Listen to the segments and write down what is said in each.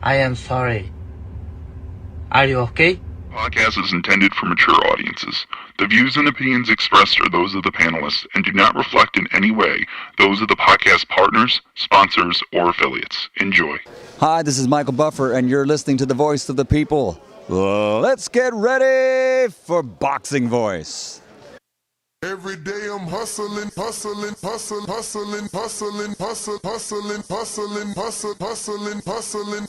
I am sorry. Are you okay? Podcast is intended for mature audiences. The views and opinions expressed are those of the panelists and do not reflect in any way those of the podcast partners, sponsors, or affiliates. Enjoy. Hi, this is Michael Buffer, and you're listening to the Voice of the People. Let's get ready for Boxing Voice. Every day I'm hustling, hustling, hustling, hustling, hustling, hustling, hustling, hustling, hustling, hustling, hustling.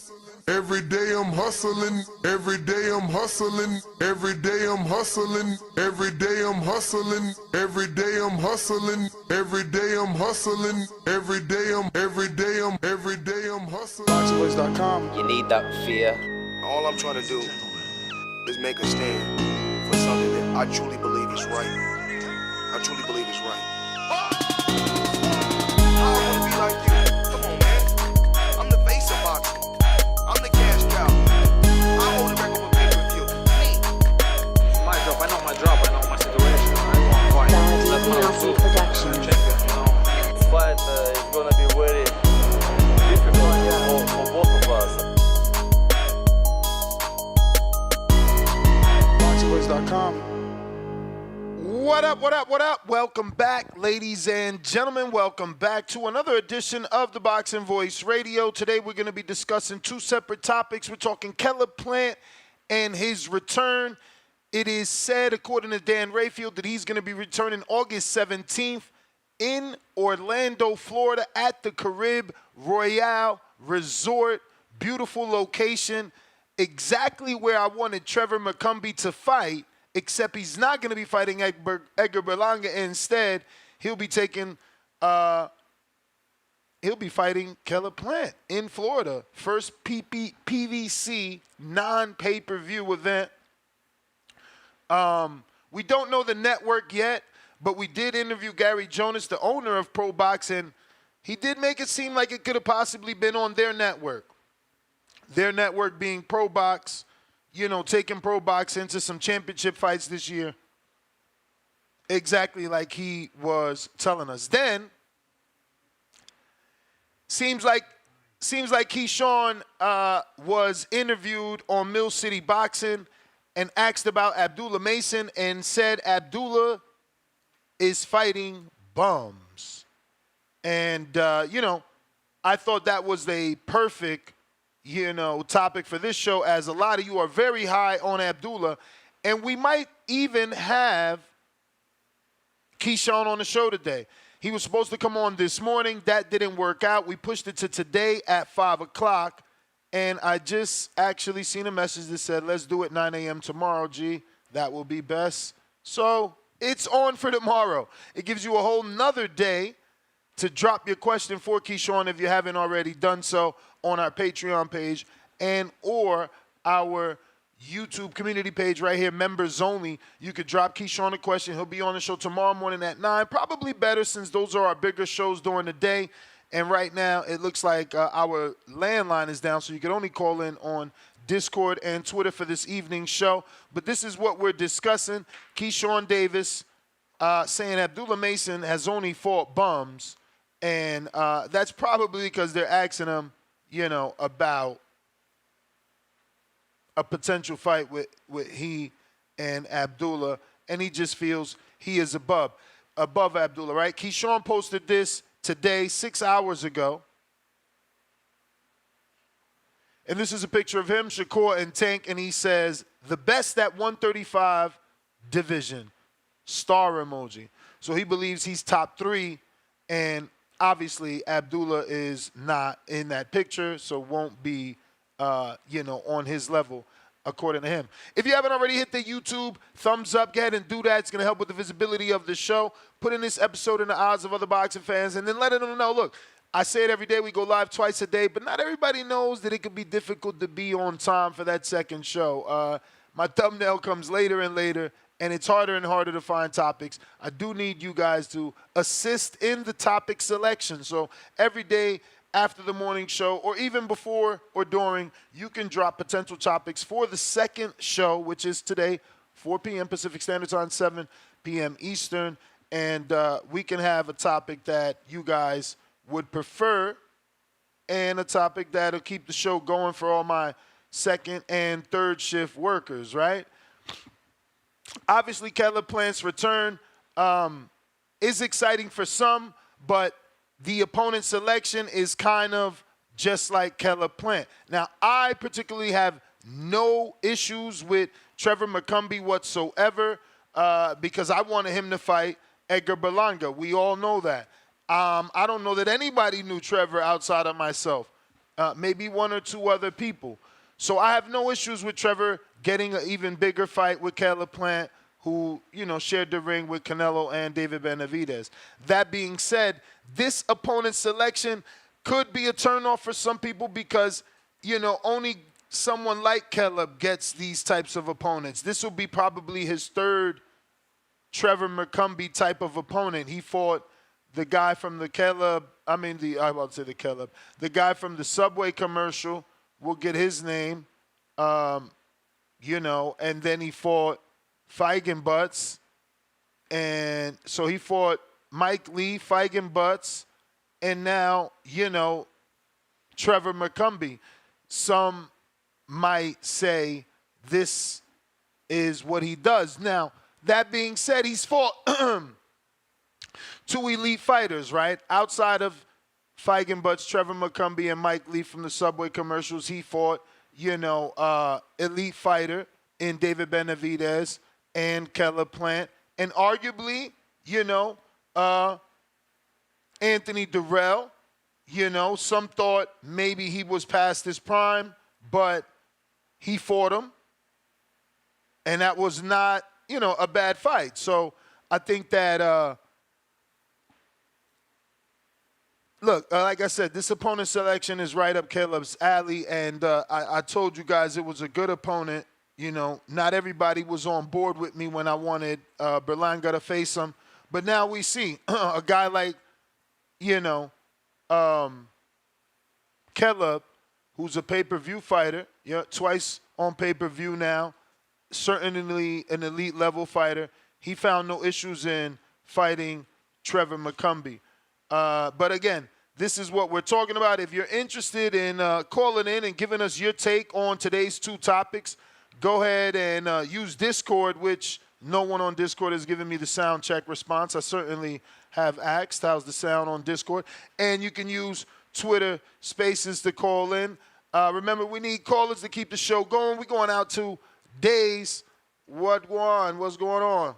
Every day I'm hustling, every day I'm hustling, every day I'm hustling, every day I'm hustling, every day I'm hustling, every day I'm hustling, every day I'm hustling. BoxingVoice.com. You need that fear. All I'm trying to do is make a stand for something that I truly believe is right. I truly believe it's right. I wanna be like you. Come on, man. I'm the face of boxing. I'm the cash cow. I hold a record with pay-per-view. Me. It's my job. I know my job. I know my situation. I want to fight. That's what I'm doing. Check it, you know. Fight is gonna be very difficult for both of us. BoxingVoice.com. What up, what up, what up? Welcome back, ladies and gentlemen. Welcome back to another edition of the Boxing Voice Radio. Today we're going to be discussing two separate topics. We're talking Caleb Plant and his return. It is said, according to Dan Rayfield, that he's going to be returning August 17th in Orlando, Florida at the Carib Royale Resort. Beautiful location. Exactly where I wanted Trevor McCumby to fight. Except he's not going to be fighting Edgar Berlanga. Instead, he'll be fighting Caleb Plant in Florida. First PVC non-pay-per-view event. We don't know the network yet, but we did interview Gary Jonas, the owner of Pro Boxing. He did make it seem like it could have possibly been on their network. Their network being Pro Box. You know, taking Pro Box into some championship fights this year. Exactly like he was telling us. Then, seems like Keyshawn was interviewed on Mill City Boxing and asked about Abdullah Mason and said Abdullah is fighting bums. And, you know, I thought that was a perfect topic for this show, as a lot of you are very high on Abdullah, and we might even have Keyshawn on the show today. He was supposed to come on this morning. That didn't work out. We pushed it to today at 5 o'clock, and I just actually seen a message that said, let's do it 9 a.m. tomorrow, G. That will be best. So it's on for tomorrow. It gives you a whole nother day to drop your question for Keyshawn if you haven't already done so on our Patreon page and or our YouTube community page right here, members only. You could drop Keyshawn a question. He'll be on the show tomorrow morning at 9. Probably better since those are our bigger shows during the day. And right now it looks like our landline is down, so you can only call in on Discord and Twitter for this evening's show. But this is what we're discussing. Keyshawn Davis saying Abdullah Mason has only fought bums. And that's probably because they're asking him, about a potential fight with he and Abdullah. And he just feels he is above Abdullah, right? Keyshawn posted this today, 6 hours ago. And this is a picture of him, Shakur, and Tank. And he says, the best at 135 division, star emoji. So he believes he's top 3. And obviously, Abdullah is not in that picture, so won't be, on his level, according to him. If you haven't already hit the YouTube thumbs up, go ahead and do that. It's going to help with the visibility of the show. Put in this episode in the eyes of other boxing fans, and then let them know, look, I say it every day. We go live twice a day, but not everybody knows that it can be difficult to be on time for that second show. My thumbnail comes later and later, and it's harder and harder to find topics. I do need you guys to assist in the topic selection. So every day after the morning show, or even before or during, you can drop potential topics for the second show, which is today, 4 p.m. Pacific Standard Time, 7 p.m. Eastern. And we can have a topic that you guys would prefer and a topic that'll keep the show going for all my second and third shift workers, right? Obviously, Caleb Plant's return is exciting for some, but the opponent selection is kind of just like Caleb Plant. Now, I particularly have no issues with Trevor McCumby whatsoever because I wanted him to fight Edgar Berlanga. We all know that. I don't know that anybody knew Trevor outside of myself, maybe one or two other people. So I have no issues with Trevor getting an even bigger fight with Caleb Plant, who, shared the ring with Canelo and David Benavidez. That being said, this opponent selection could be a turnoff for some people because, only someone like Caleb gets these types of opponents. This will be probably his third Trevor McCumby type of opponent. He fought the guy from the the guy from the Subway commercial, we'll get his name, and then he fought Feigenbutts, and so he fought Mike Lee, Feigenbutts, and now, Trevor McCumby. Some might say this is what he does. Now, that being said, he's fought two elite fighters, right? Outside of Feigenbutts, Trevor McCumby, and Mike Lee from the Subway commercials, he fought, elite fighter in David Benavidez and Caleb Plant. And arguably, Anthony Durrell, some thought maybe he was past his prime, but he fought him. And that was not, a bad fight. So I think that, like I said, this opponent selection is right up Caleb's alley. And I told you guys it was a good opponent. Not everybody was on board with me when I wanted Berlanga to face him. But now we see a guy like, Caleb, who's a pay-per-view fighter, twice on pay-per-view now, certainly an elite level fighter. He found no issues in fighting Trevor McCumby. But again, this is what we're talking about. If you're interested in calling in and giving us your take on today's two topics, go ahead and use Discord, which no one on Discord has given me the sound check response. I certainly have asked, how's the sound on Discord? And you can use Twitter Spaces to call in. Remember, we need callers to keep the show going. We're going out to Days. What's going on?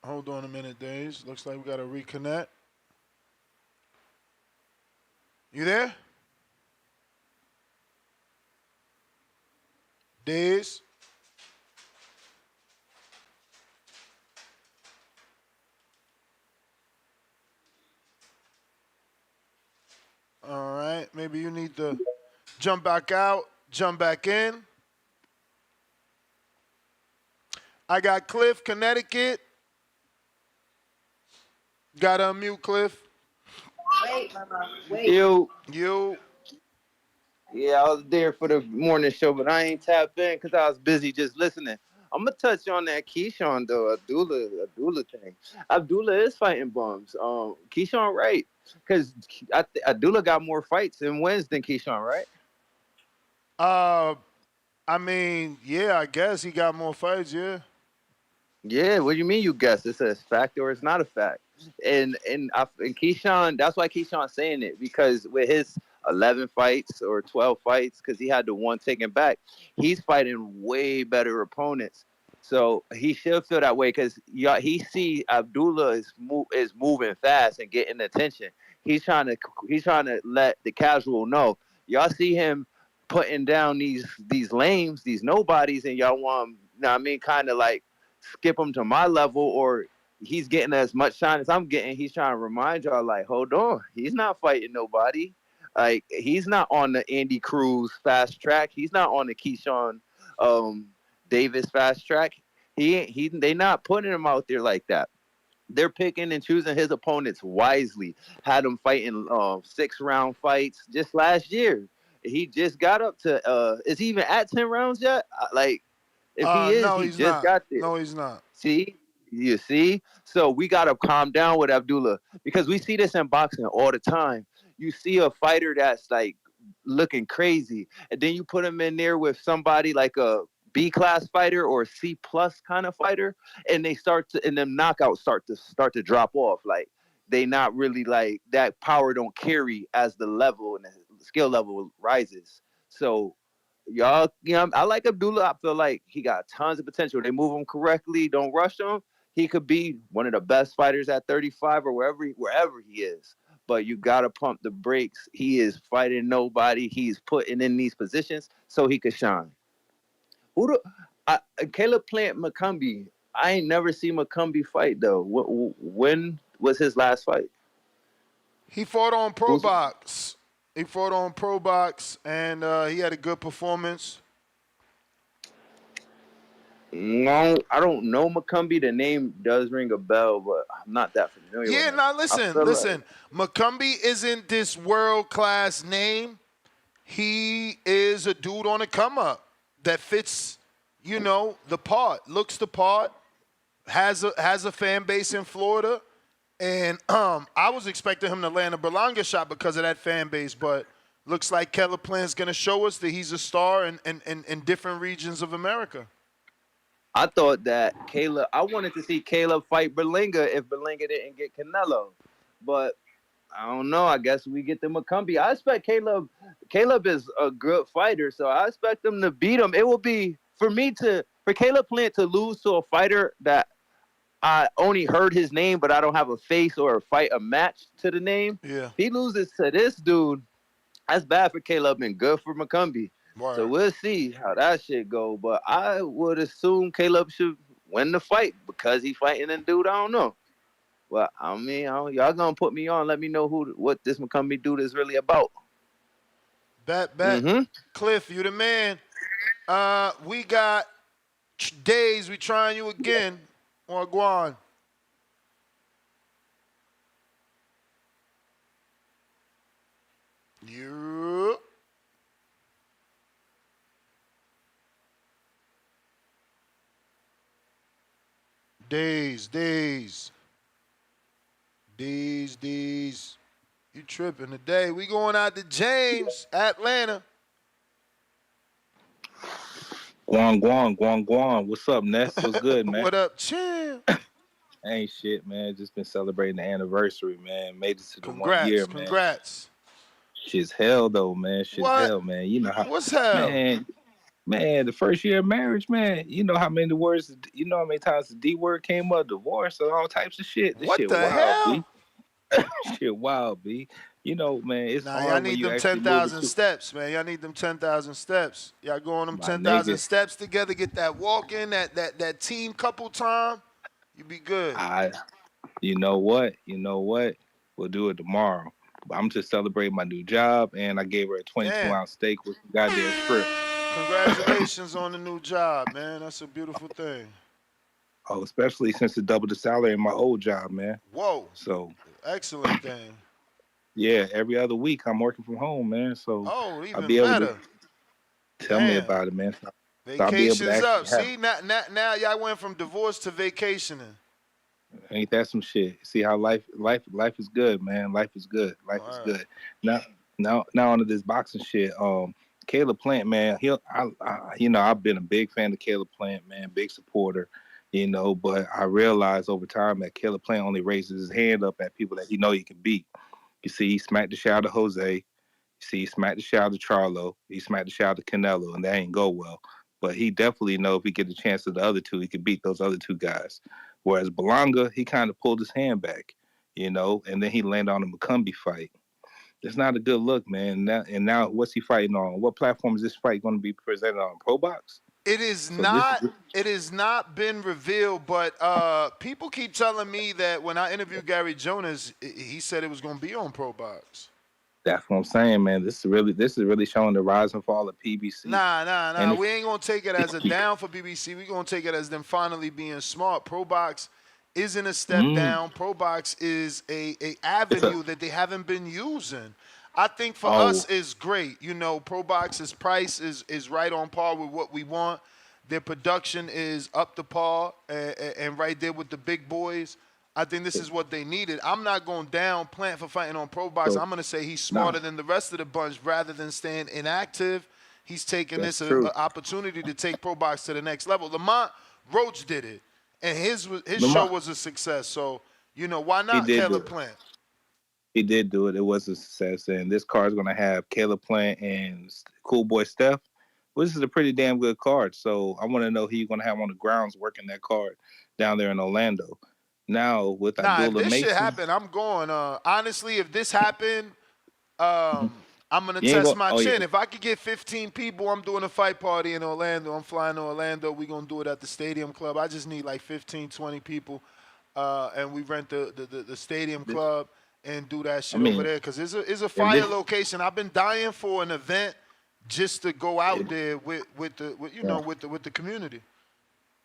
Hold on a minute, Days. Looks like we got to reconnect. You there? Days? All right, maybe you need to jump back out, jump back in. I got Cliff, Connecticut. Got to unmute Cliff. Wait, Mama. Wait. You. Yeah, I was there for the morning show, but I ain't tapped in because I was busy just listening. I'm going to touch on that Keyshawn, though, Abdullah thing. Abdullah is fighting bums. Keyshawn, right. Because Abdullah got more fights and wins than Keyshawn, right? I guess he got more fights, yeah. Yeah, what do you mean you guess? It's a fact or it's not a fact? And Keyshawn, that's why Keyshawn's saying it, because with his 11 fights or 12 fights, because he had the one taken back, he's fighting way better opponents. So he should feel that way because he see Abdullah is moving fast and getting attention. He's trying to let the casual know. Y'all see him putting down these lames, these nobodies, and y'all want him, kind of like skip him to my level, or he's getting as much shine as I'm getting. He's trying to remind y'all, like, hold on, he's not fighting nobody. Like, he's not on the Andy Cruz fast track. He's not on the Keyshawn Davis fast track. They not putting him out there like that. They're picking and choosing his opponents wisely. Had him fighting 6-round fights just last year. He just got up to is he even at 10 rounds yet? Like, if he is, no, he he's just not. got there. No, he's not. See, You see? So we got to calm down with Abdullah because we see this in boxing all the time. You see a fighter that's like looking crazy, and then you put him in there with somebody like a B class fighter or C plus kind of fighter, and they start to, and them knockouts start to drop off. Like they not really like that power don't carry as the level and the skill level rises. So y'all, I like Abdullah. I feel like he got tons of potential. They move him correctly, don't rush him. He could be one of the best fighters at 35 or wherever he is. But you gotta pump the brakes. He is fighting nobody. He's putting in these positions so he could shine. Caleb Plant McCumby. I ain't never seen McCumby fight though. When was his last fight? He fought on Pro Box. He fought on Pro Box, and he had a good performance. No, I don't know McCumby. The name does ring a bell, but I'm not that familiar with him. Now listen. McCumby isn't this world-class name. He is a dude on the come-up that fits, the part, looks the part, has a fan base in Florida. And I was expecting him to land a Berlanga shot because of that fan base, but looks like Caleb Plant's going to show us that he's a star in different regions of America. I thought that I wanted to see Caleb fight Berlanga if Berlanga didn't get Canelo. But I don't know. I guess we get the McCumby. I expect Caleb is a good fighter, so I expect him to beat him. It will be, for Caleb Plant to lose to a fighter that I only heard his name, but I don't have a face or a match to the name. Yeah. He loses to this dude. That's bad for Caleb and good for McCumby. Right. So we'll see how that shit go. But I would assume Caleb should win the fight because he's fighting a dude I don't know. Well, I mean, y'all gonna put me on. Let me know what this McCumby dude is really about. Bet. Mm-hmm. Cliff, you the man. We got days. We trying you again. Or Guan. Yeah. Days. You tripping today. We going out to James, Atlanta. Guan. What's up, Ness? What's good, man? What up, champ? Ain't shit, man. Just been celebrating the anniversary, man. Made it to the 1 year, man. Congrats. Shit's hell, though, man. Hell, man. You know how. What's hell? Man, the first year of marriage, man. You know how many times the D word came up, divorce, and all types of shit. This what shit the wild, hell? B. Shit wild, B. Man, it's hard. Y'all need them 10,000 steps, man. Y'all need them 10,000 steps. Y'all go on them 10,000 steps together, get that walk in, that team couple time. You be good. You know what? We'll do it tomorrow. But I'm just celebrating my new job, and I gave her a 22-ounce steak with some goddamn shrimp. Congratulations on the new job, man. That's a beautiful thing. Oh, especially since it doubled the salary in my old job, man. Whoa. So. Excellent thing. Yeah, every other week I'm working from home, man. So even I'll be able better. to tell me about it, man. Vacation's up. See, now y'all went from divorce to vacationing. Ain't that some shit? See how life is good, man. Life is good. Life is good. Now onto this boxing shit. Caleb Plant, man. I've been a big fan of Caleb Plant, man. Big supporter. But I realized over time that Caleb Plant only raises his hand up at people that he can beat. You see, he smacked the shit out of Jose. You see, he smacked the shit out of Charlo. He smacked the shit out of Canelo, and that ain't go well. But he definitely know if he get a chance to the other two, he could beat those other two guys. Whereas Berlanga, he kind of pulled his hand back, and then he landed on a McCumby fight. It's not a good look, man. Now what's he fighting on? What platform is this fight going to be presented on? Pro Box? It is not. It has not been revealed, but people keep telling me that when I interviewed Gary Jonas, he said it was going to be on Pro Box. That's what I'm saying, man. This is really showing the rise and fall of PBC. Nah. We ain't going to take it as a down for PBC. We're going to take it as them finally being smart. Pro Box isn't a step down. Pro Box is a avenue that they haven't been using. I think for us is great. Pro Box's price is right on par with what we want. Their production is up to par and right there with the big boys. I think this is what they needed. I'm not going down Plant for fighting on Pro Box. So, I'm going to say he's smarter nah, than the rest of the bunch rather than staying inactive. He's taking that's this an true. opportunity to take Pro Box to the next level. Lamont Roach did it, and his show Lamont, was a success. So, why he not did do Caleb it. Plant? He did do it. It was a success. And this card is going to have Caleb Plant and Cool Boy Steph. Well, this is a pretty damn good card. So I want to know who you're going to have on the grounds working that card down there in Orlando. Now, with Nah, if Abdullah this shit Mason, happened, I'm going. Honestly, if this happened, I'm gonna you ain't test going. my Oh, yeah. chin. If I could get 15 people, I'm doing a fight party in Orlando. I'm flying to Orlando. We're gonna do it at the Stadium Club. I just need like 15, 20 people, and we rent the Stadium Club and do that I shit over mean, there because it's a if fire this, location. I've been dying for an event just to go out if, there with the community.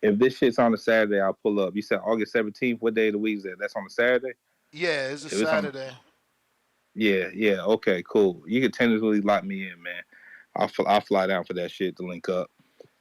if this shit's on a Saturday, I'll pull up. You said August 17th. What day of the week is that? That's on a Saturday? Yeah, it's a If it's on, Saturday. yeah. Okay, cool. You can tentatively lock me in, man. I'll fly down for that shit to link up.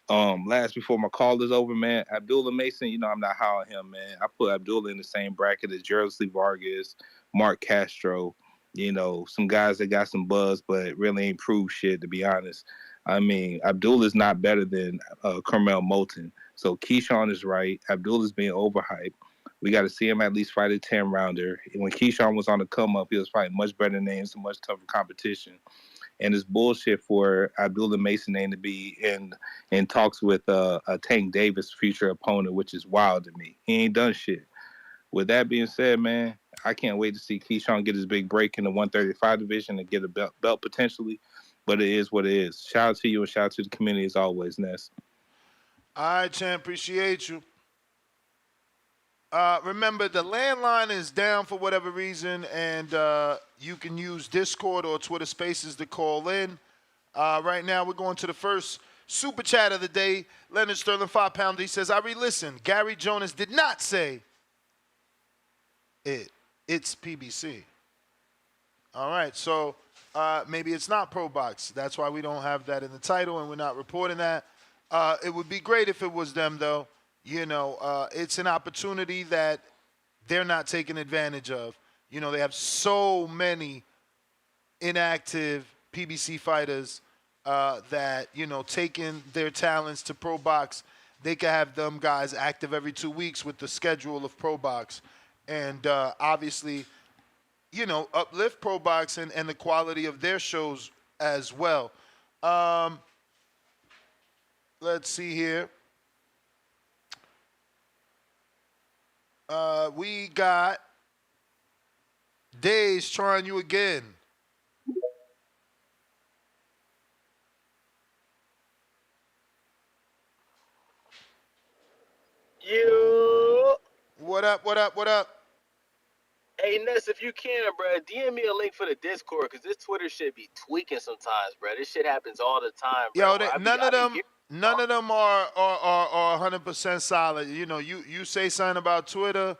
Last before my call is over, man, Abdullah Mason, I'm not high on him, man. I put Abdullah in the same bracket as Jersey Vargas, Mark Castro, some guys that got some buzz, but really ain't proved shit, to be honest. I mean, Abdullah's not better than Carmel Moulton. So Keyshawn is right. Abdullah's being overhyped. We got to see him at least fight a 10-rounder. When Keyshawn was on the come up, he was fighting much better names and much tougher competition. And it's bullshit for Abdullah Mason to be in talks with a Tank Davis future opponent, which is wild to me. He ain't done shit. With that being said, man, I can't wait to see Keyshawn get his big break in the 135 division and get a belt potentially. But it is what it is. Shout out to you and shout out to the community as always, Ness. All right, champ, appreciate you. Remember, the landline is down for whatever reason, and you can use Discord or Twitter Spaces to call in. Right now, we're going to the first super chat of the day. Leonard Sterling, 5 pounder. He says, I re-listened. Gary Jonas did not say it. It's PBC. All right, so maybe it's not Pro Box. That's why we don't have that in the title, and we're not reporting that. It would be great if it was them, though. It's an opportunity that they're not taking advantage of. They have so many inactive PBC fighters that, taking their talents to Pro Box, they could have them guys active every 2 weeks with the schedule of Pro Box. And obviously, uplift Pro Box and the quality of their shows as well. Let's see here. We got Days trying you again. You. What up, what up, what up? Hey, Ness, if you can, bro, DM me a link for the Discord, because this Twitter shit be tweaking sometimes, bro. This shit happens all the time, bro. Yo, none of them are 100% solid. You say something about Twitter,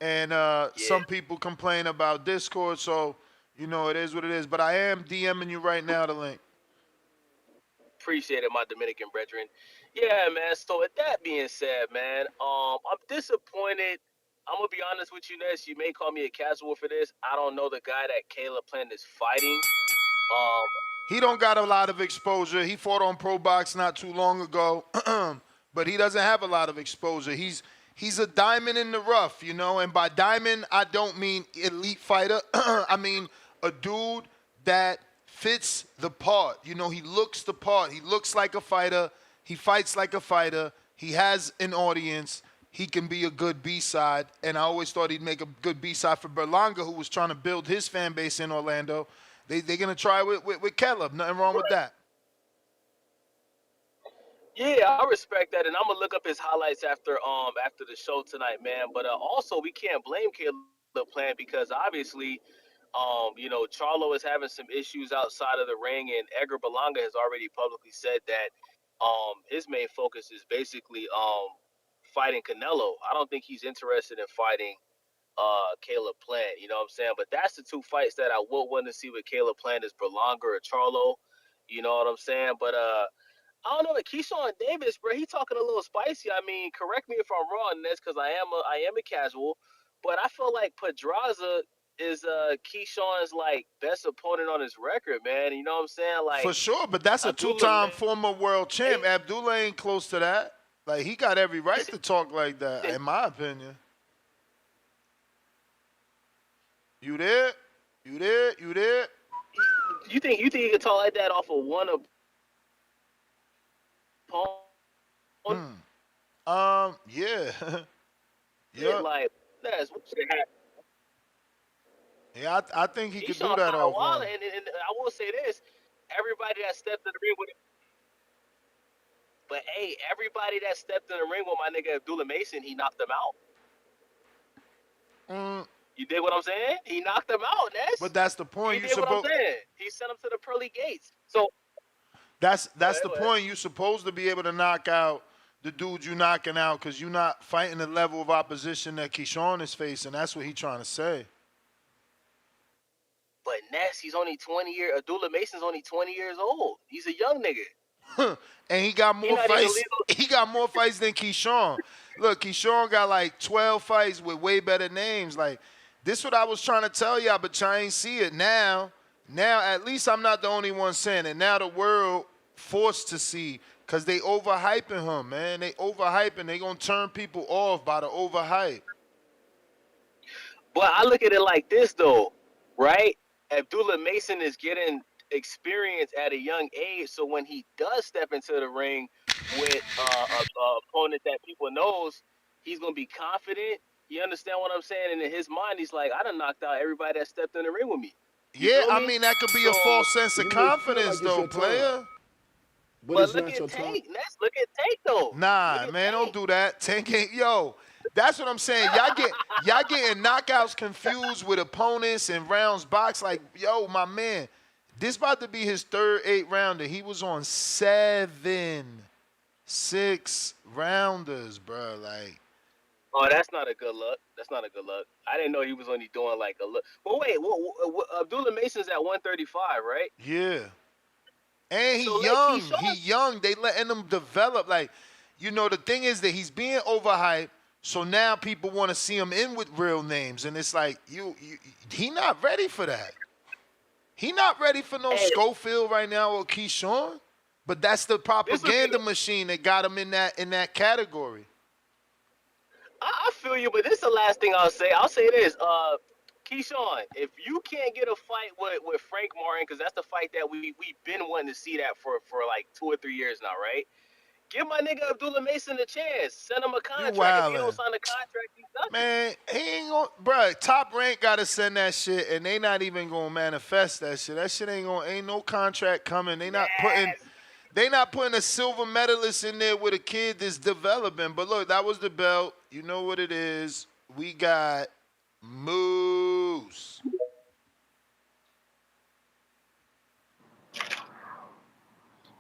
and some people complain about Discord, so, it is what it is. But I am DMing you right now the link. Appreciate it, my Dominican brethren. Yeah, man. So with that being said, man, I'm disappointed. I'm gonna be honest with you, Ness. You may call me a casual for this. I don't know the guy that Caleb Plant is fighting. He don't got a lot of exposure. He fought on Pro Box not too long ago, but he doesn't have a lot of exposure. He's a diamond in the rough, and by diamond, I don't mean elite fighter. I mean a dude that fits the part. He looks the part. He looks like a fighter. He fights like a fighter. He has an audience. He can be a good B-side, and I always thought he'd make a good B-side for Berlanga, who was trying to build his fan base in Orlando. They're going to try with Caleb. Nothing wrong with that. Yeah, I respect that, and I'm gonna look up his highlights after the show tonight, man. But also, we can't blame Caleb Plant because obviously, Charlo is having some issues outside of the ring, and Edgar Berlanga has already publicly said that his main focus is basically fighting Canelo. I don't think he's interested in fighting Caleb Plant. You know what I'm saying? But that's the two fights that I would want to see with Caleb Plant is Berlanga or Charlo. You know what I'm saying? But I don't know, Keyshawn Davis, bro, he talking a little spicy. I mean, correct me if I'm wrong in this, because I am a casual, but I feel like Pedraza is Keyshawn's like best opponent on his record, man. You know what I'm saying? For Like sure, but that's a Abdullah, two-time man, former world champ. Abdullah ain't close to that. Like, he got every right to talk like that, in my opinion. You there? You there? You there? you think he can talk like that off of one opponent? Yeah. Yeah, like that's what should happen. Yeah, I think he could do Keyshawn that kinda off wild, one. and I will say this: everybody that stepped in the ring with him, but hey, everybody that stepped in the ring with my nigga Abdullah Mason, he knocked them out. You dig what I'm saying? He knocked them out, Ness. But that's the point. You dig what I'm saying? He sent them to the pearly gates. So That's the go ahead. point. You're supposed to be able to knock out the dude you knocking out because you're not fighting the level of opposition that Keyshawn is facing. That's what he's trying to say. But Ness, he's only 20 years. Abdullah Mason's only 20 years old. He's a young nigga. And he got more not even fights. legal. He got more fights than Keyshawn. Look, Keyshawn got like 12 fights with way better names. Like, this what I was trying to tell y'all, but y'all ain't see it now. Now, at least I'm not the only one saying it. Now the world forced to see because they overhyping him, man. They overhyping. They going to turn people off by the overhype. But I look at it like this, though, right? Abdullah Mason is getting experience at a young age, so when he does step into the ring with a opponent that people knows, he's going to be confident. You understand what I'm saying? And in his mind, he's like, I done knocked out everybody that stepped in the ring with me. Yeah, I mean, that could be a false sense of confidence, though, player. But look at Tank. Look at Tank, though. Nah, man, don't do that. Tank ain't, yo, that's what I'm saying. Y'all getting knockouts confused with opponents and rounds boxed. Like, yo, my man, this about to be his third 8-rounder. He was on 7 6-rounders, bro. Like, oh, that's not a good look. That's not a good look. I didn't know he was only doing like a look. Well, wait, Abdullah Mason's at 135, right? yeah. And he So, like, young. Keyshawn- He young. They letting him develop. Like, you know, the thing is that he's being overhyped. So now people want to see him in with real names. And it's like, he not ready for that. He not ready for no Schofield right now or Keyshawn. But that's the propaganda machine that got him in that category. I feel you, but this is the last thing I'll say. I'll say this. Keyshawn, if you can't get a fight with Frank Martin, because that's the fight that we've been wanting to see that for like 2 or 3 years now, right? Give my nigga Abdullah Mason a chance. Send him a contract. If he don't sign a contract, he's done. Man, he ain't gonna, bruh, Top Rank gotta send that shit, and they not even gonna manifest that shit. That shit ain't no contract coming. They not putting a silver medalist in there with a kid that's developing. But look, that was the belt. You know what it is. We got Moose.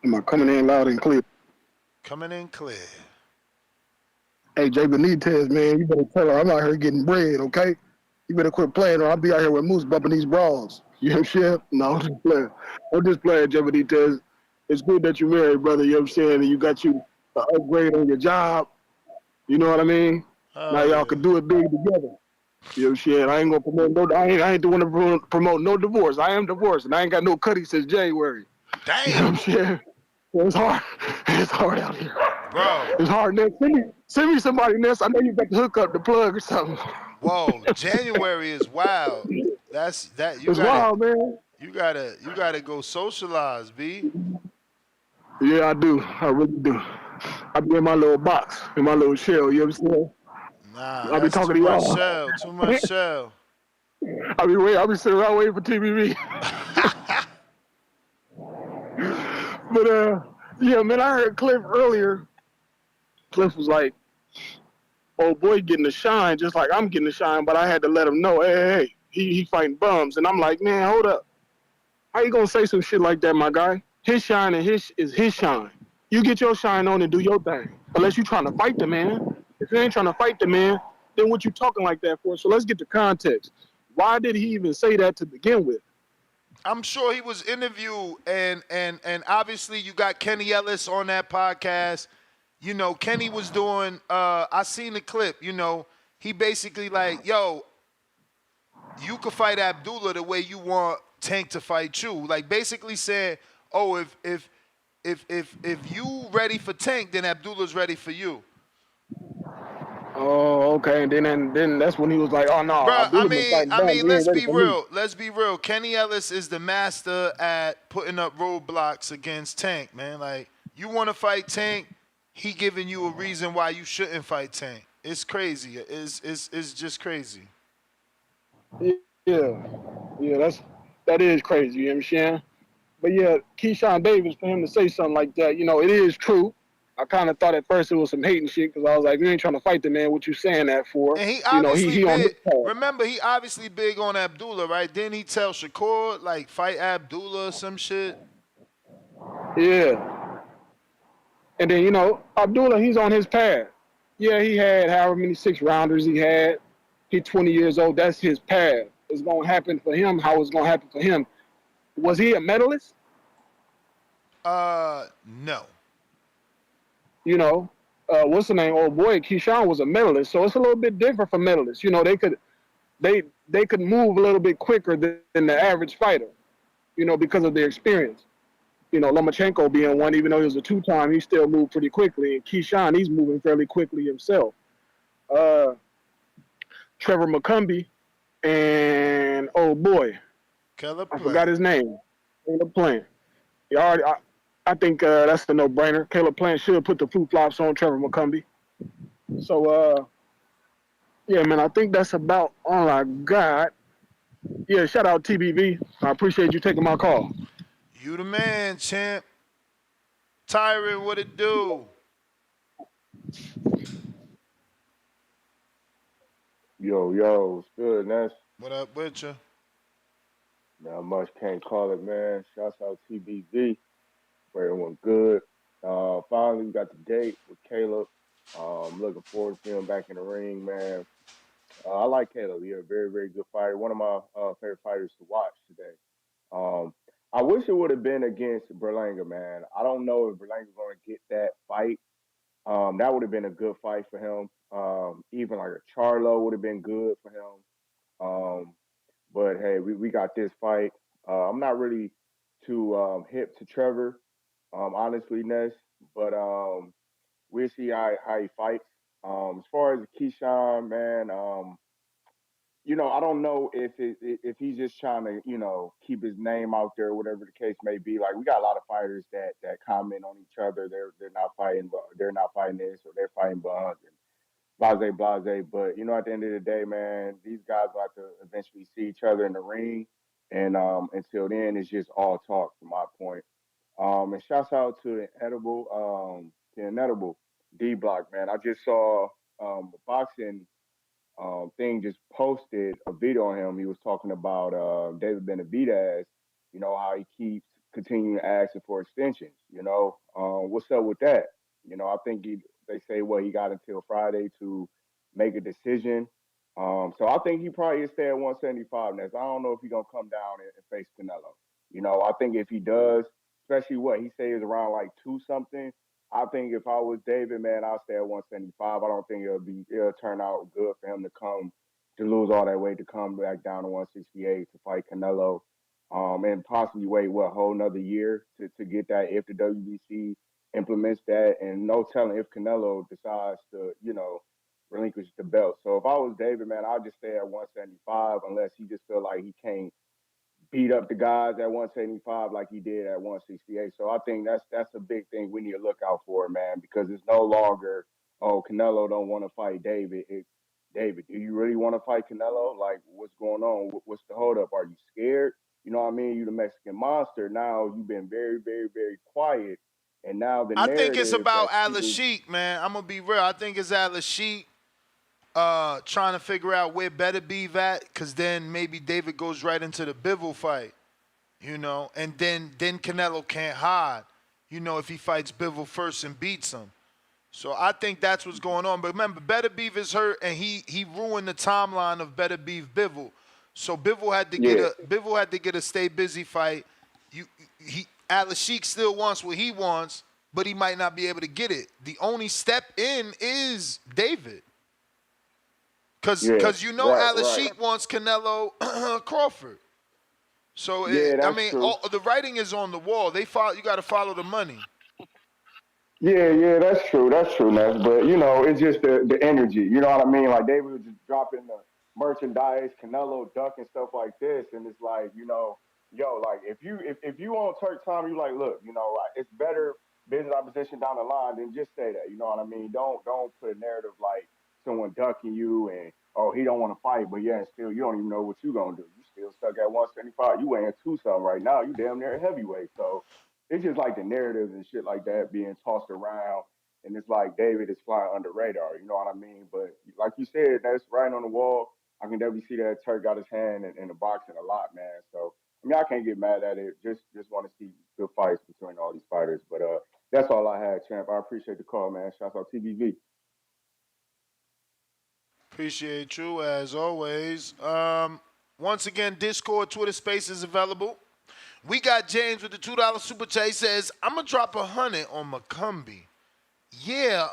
Am I coming in loud and clear? Coming in clear. Hey, Jay Benitez, man, you better tell her I'm out here getting bread, okay? You better quit playing or I'll be out here with Moose bumping these bras. You know what I'm saying? No, I'm just playing. I'm just playing, Jay Benitez. It's good that you're married, brother, you know what I'm saying? And you got you an upgrade on your job. You know what I mean? Now y'all can do it big together. You know what I'm saying? I ain't gonna promote no. I ain't the one to promote no divorce. I am divorced, and I ain't got no cutty since January. Damn. You know what I'm saying? It's hard. It's hard out here, bro. It's hard. Ness, send me somebody, Ness. I know you got to hook up the plug or something. Whoa, January is wild. It's wild, man. You gotta go socialize, B. Yeah, I do. I really do. I be in my little box, in my little shell. You know what I'm saying? Nah, I be talking to y'all. Too much shell. I be sitting around waiting for TVV. But yeah, man, I heard Cliff earlier. Cliff was like, "Oh boy, getting the shine, just like I'm getting the shine." But I had to let him know, hey, he fighting bums, and I'm like, man, hold up. How you gonna say some shit like that, my guy? His shine and is his shine. You get your shine on and do your thing. Unless you trying to fight the man. If you ain't trying to fight the man, then what you talking like that for? So let's get the context. Why did he even say that to begin with? I'm sure he was interviewed, and obviously you got Kenny Ellis on that podcast. You know, Kenny was doing. I seen the clip. You know, he basically like, yo, you could fight Abdullah the way you want Tank to fight you. Like basically saying, oh, if you ready for Tank, then Abdullah's ready for you. Oh, okay. And then that's when he was like, "Oh no, Bruh, Abdullah been fighting back. He let's ain't ready be for me." real. Let's be real. Kenny Ellis is the master at putting up roadblocks against Tank, man. Like, you want to fight Tank, he giving you a reason why you shouldn't fight Tank. It's crazy. It's just crazy. Yeah, that is crazy. You know what I'm saying? But yeah, Keyshawn Davis, for him to say something like that, you know, it is true. I kind of thought at first it was some hating shit because I was like, you ain't trying to fight the man. What you saying that for? And he You know, obviously he on his big. Remember, he obviously big on Abdullah, right? Didn't he tell Shakur, like, fight Abdullah or some shit? Yeah. And then, you know, Abdullah, he's on his path. Yeah, he had however many 6-rounders he had. He's 20 years old. That's his path. It's going to happen for him how it's going to happen for him. Was he a medalist? No. You know, what's the name? Old boy, Keyshawn was a medalist. So it's a little bit different for medalists. You know, they could move a little bit quicker than the average fighter, you know, because of their experience. You know, Lomachenko being one, even though he was a 2-time, he still moved pretty quickly. And Keyshawn, he's moving fairly quickly himself. Trevor McCumby and old boy, I forgot his name. Caleb Plant. I think that's the no-brainer. Caleb Plant should put the flip-flops on Trevor McCumby. So, yeah, man, I think that's about all I got. Yeah, shout out TBV. I appreciate you taking my call. You the man, champ. Tyron, what it do? Yo, it's good, Ness. What up with you? Not much, can't call it, man. Shouts out TBV. Everyone good. Finally, we got the date with Caleb. Looking forward to him back in the ring, man. I like Caleb. He's a very, very good fighter. One of my favorite fighters to watch today. I wish it would have been against Berlanga, man. I don't know if Berlanga's going to get that fight. That would have been a good fight for him. Even like a Charlo would have been good for him. But hey, we got this fight. I'm not really too hip to Trevor, honestly, Ness. But we'll see how he fights. As far as Keyshawn, man, you know, I don't know if he's just trying to, you know, keep his name out there, whatever the case may be. Like we got a lot of fighters that comment on each other. They're not fighting, but they're not fighting this or they're fighting Buns and blase. But you know, at the end of the day, man, these guys will have to eventually see each other in the ring. And until then, it's just all talk from my point. And shouts out to the inedible D Block, man. I just saw a boxing thing just posted a video on him. He was talking about David Benavidez, you know, how he keeps continuing asking for extensions. You know, what's up with that? You know, I think they say he got until Friday to make a decision. So I think he probably stay at 175 next. I don't know if he's gonna come down and face Canelo. You know, I think if he does, especially what he says around like 2 something. I think if I was David, man, I'll stay at 175. I don't think it'll turn out good for him to lose all that weight to come back down to 168 to fight Canelo, and possibly wait a whole nother year to get that if the WBC implements that, and no telling if Canelo decides to relinquish the belt. So if I was David, man, I'll just stay at 175 unless he just feel like he can't beat up the guys at 175 like he did at 168. So I think that's a big thing we need to look out for, man, because it's no longer, oh, Canelo don't want to fight David. It's David, do you really want to fight Canelo? Like, what's going on? What's the holdup? Are you scared? You know what I mean? You the Mexican monster. Now you've been very, very, very quiet. And now the narrative. I think it's about Al-Sheik, man. I'm going to be real. I think it's Al-Sheik trying to figure out where Benavidez at, because then maybe David goes right into the Bivol fight, you know, and then Canelo can't hide, you know, if he fights Bivol first and beats him. So I think that's what's going on. But remember, Benavidez is hurt, and he ruined the timeline of Benavidez Bivol. So Bivol had to get a stay busy fight. Atlas Sheik still wants what he wants, but he might not be able to get it. The only step in is David. Because Atlas Sheik wants Canelo Crawford. So the writing is on the wall. You got to follow the money. Yeah, that's true. That's true, Ness. But it's just the energy. You know what I mean? Like David was just dropping the merchandise, Canelo ducking stuff like this, and it's like, like if you on Turk time, you like, look, it's better business opposition down the line than just say that. You know what I mean? Don't put a narrative like someone ducking you and he don't want to fight, but yeah, and still you don't even know what you gonna do. You still stuck at 175. You weighing 2-something right now. You damn near a heavyweight. So it's just like the narratives and shit like that being tossed around. And it's like David is flying under radar, you know what I mean? But like you said, that's right on the wall. I can definitely see that Turk got his hand in the boxing a lot, man. So I can't get mad at it. Just want to see good fights between all these fighters. But that's all I had, champ. I appreciate the call, man. Shouts out TBV. Appreciate you as always. Once again, Discord, Twitter Space is available. We got James with the $2 super chat. He says, I'm going to drop 100 on McCumby. Yeah,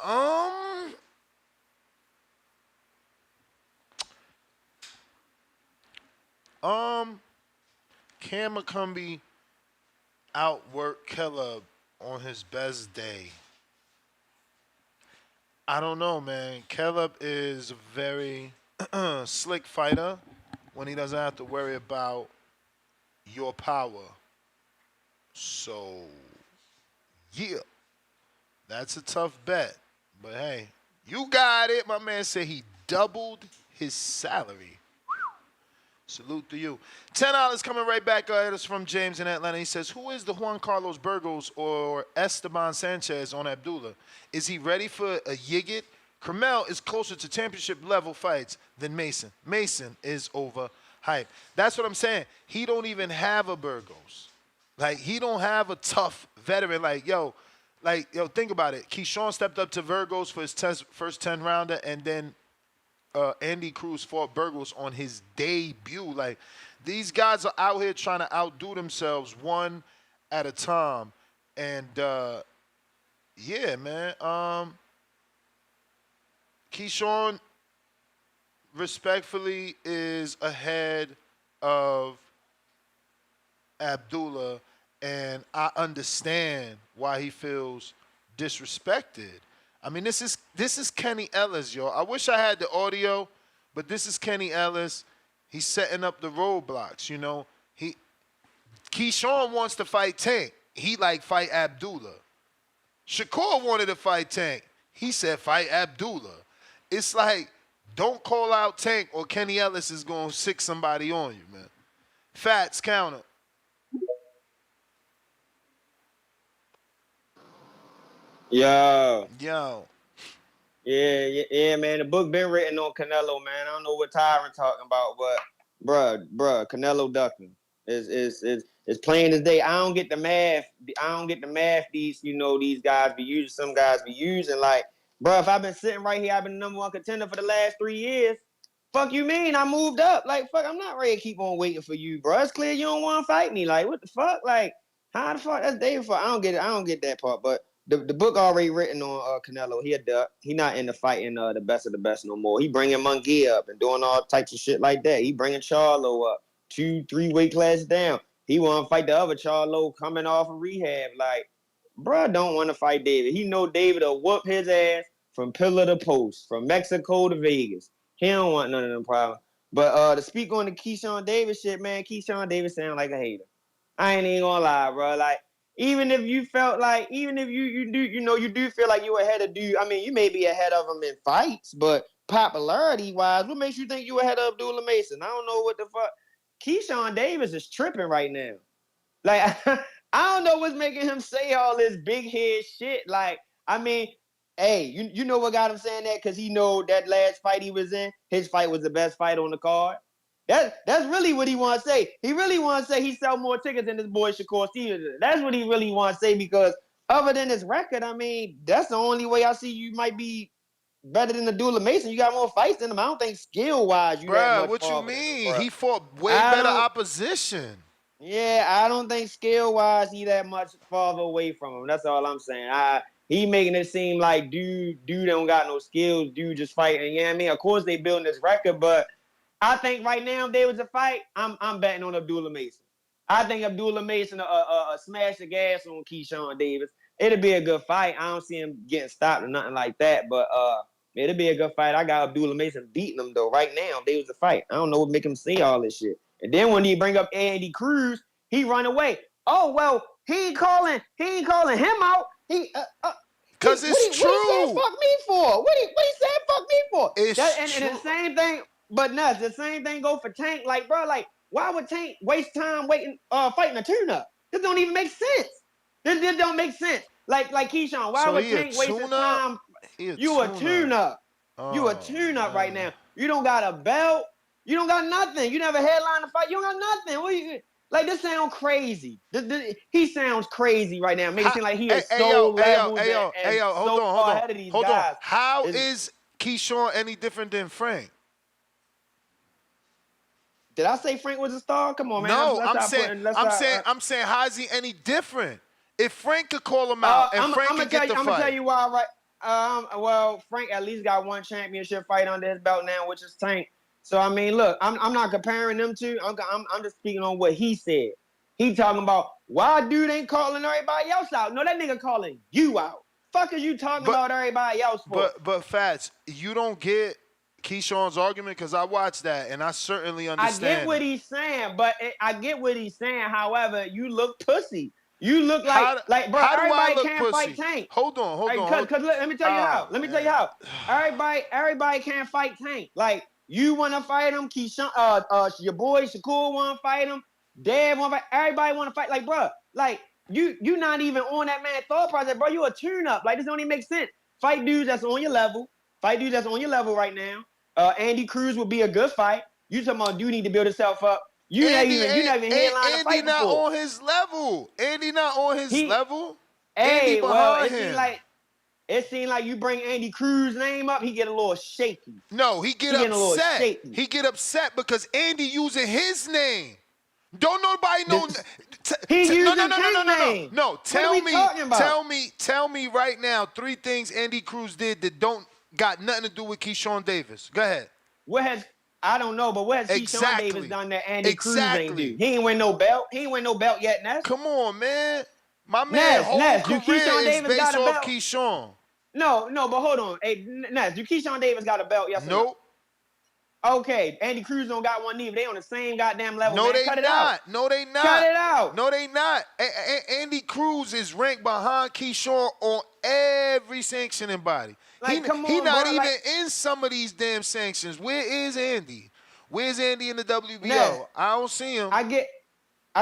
can McCumby outwork Caleb on his best day? I don't know, man. Caleb is a very slick fighter when he doesn't have to worry about your power. So, yeah, that's a tough bet. But, hey, you got it. My man said he doubled his salary. Salute to you. $10 coming right back at us from James in Atlanta. He says, who is the Juan Carlos Burgos or Esteban Sanchez on Abdullah? Is he ready for a Yigit? Carmel is closer to championship level fights than Mason. Mason is overhyped. That's what I'm saying. He don't even have a Burgos. Like, he don't have a tough veteran. Yo, think about it. Keyshawn stepped up to Burgos for his first 10-rounder, and then Andy Cruz fought Burgos on his debut. Like, these guys are out here trying to outdo themselves one at a time. And, yeah, man. Keyshawn, respectfully, is ahead of Abdullah, and I understand why he feels disrespected. I mean, this is Kenny Ellis, yo. I wish I had the audio, but this is Kenny Ellis. He's setting up the roadblocks, Keyshawn wants to fight Tank. He fight Abdullah. Shakur wanted to fight Tank. He said fight Abdullah. It's like, don't call out Tank or Kenny Ellis is going to sick somebody on you, man. Fats counter. Yo. Yeah, man. The book been written on Canelo, man. I don't know what Tyron talking about, but bruh, Canelo ducking. It's plain as day. I don't get the math. These guys be using. Some guys be using. Bruh, if I've been sitting right here, I've been the number one contender for the last 3 years. Fuck you mean? I moved up. Fuck, I'm not ready to keep on waiting for you, bro. It's clear you don't want to fight me. What the fuck? How the fuck? That's David for. I don't get it. I don't get that part, but. The book already written on Canelo. He a duck. He not into fighting the best of the best no more. He bringing Munguia up and doing all types of shit like that. He bringing Charlo up 2-3 weight classes down. He want to fight the other Charlo coming off of rehab. Bruh don't want to fight David. He know David will whoop his ass from pillar to post, from Mexico to Vegas. He don't want none of them problems. But to speak on the Keyshawn Davis shit, man, Keyshawn Davis sound like a hater. I ain't even gonna lie, bro. Even if you felt even if you do feel like you ahead of dude, I mean, you may be ahead of him in fights, but popularity-wise, what makes you think you ahead of Abdullah Mason? I don't know what the fuck. Keyshawn Davis is tripping right now. I don't know what's making him say all this big head shit. Hey, you know what got him saying that? Because he know that last fight he was in, his fight was the best fight on the card. That's really what he want to say. He really want to say he sell more tickets than this boy Shakur Stevenson. That's what he really want to say, because other than his record, I mean, that's the only way I see you might be better than Abdullah Mason. You got more fights than him. I don't think skill-wise you that Bruh, much what you farther than him, mean? bruh. He fought way I better don't- opposition. Yeah, I don't think skill-wise he that much farther away from him. That's all I'm saying. He making it seem like dude don't got no skills. Dude just fighting. You know what I mean? Of course they building this record, but I think right now if there was a fight, I'm betting on Abdullah Mason. I think Abdullah Mason smash the gas on Keyshawn Davis. It'll be a good fight. I don't see him getting stopped or nothing like that, but it'll be a good fight. I got Abdullah Mason beating him though. Right now, if there was a fight, I don't know what make him say all this shit. And then when he bring up Andy Cruz, he run away. Oh well, he ain't calling him out. Cause it's true. What he said fuck me for? What he said fuck me for? It's and the same thing, but nuts. The same thing go for Tank. Like bro, like why would Tank waste time fighting a tune-up? This don't even make sense. This don't make sense. Like Keyshawn, why would Tank waste his time? You a tune-up. You a tune-up right now. You don't got a belt. You don't got nothing. You never headline a fight. You don't got nothing. What you like? This sounds crazy. He sounds crazy right now. Make it seem like he is so leveled and so far ahead of these guys. How is Keyshawn any different than Frank? Did I say Frank was a star? Come on, man. No, I'm saying how is he any different? If Frank could call him out and Frank could get the fight. I'm gonna tell you why, right? Well, Frank at least got one championship fight under his belt now, which is Tank. So I mean, look, I'm not comparing them two. I'm just speaking on what he said. He talking about why dude ain't calling everybody else out. No, that nigga calling you out. Fuck is you talking about everybody else for? But Fats, you don't get Keyshawn's argument because I watched that and I certainly understand. I get what he's saying, but I get what he's saying. However, you look pussy. You look like bro. Everybody can't fight Tank. Hold on. Because let me tell you how. Let me tell you how. Everybody can't fight Tank. Like you want to fight him, Keyshawn. Your boy Shakur want to fight him. Dad want to fight. Everybody want to fight. Like bro, like you not even on that man thought process, bro. You a tune-up. Like this don't even make sense. Fight dudes that's on your level. Fight dudes that's on your level right now. Andy Cruz would be a good fight. You talking about dude need to build himself up. You not even headline a fight not before. on his level. Andy not on his level. Hey, well, it him. seemed like you bring Andy Cruz's name up, he get a little shaky. No, he get upset. He get upset because Andy using his name. Don't nobody know. No. Tell me right now 3 things Andy Cruz did that don't got nothing to do with Keyshawn Davis. Go ahead. I don't know, but what has Keyshawn Davis done that Andy Cruz ain't do? He ain't win no belt. He ain't win no belt yet, Ness. Come on, man. My man, whole career is based off Keyshawn. No, but hold on. Hey, Ness, do Keyshawn Davis got a belt? Yes or no? Nope. Okay, Andy Cruz don't got one either. They on the same goddamn level. No, man. they Cut it not. out. No, they not. Cut it out. No, they not. Andy Cruz is ranked behind Keyshawn on every sanctioning body. Like, come on, he not bro, even like, in some of these damn sanctions. Where is Andy? Where's Andy in the WBO? Nah, I don't see him. I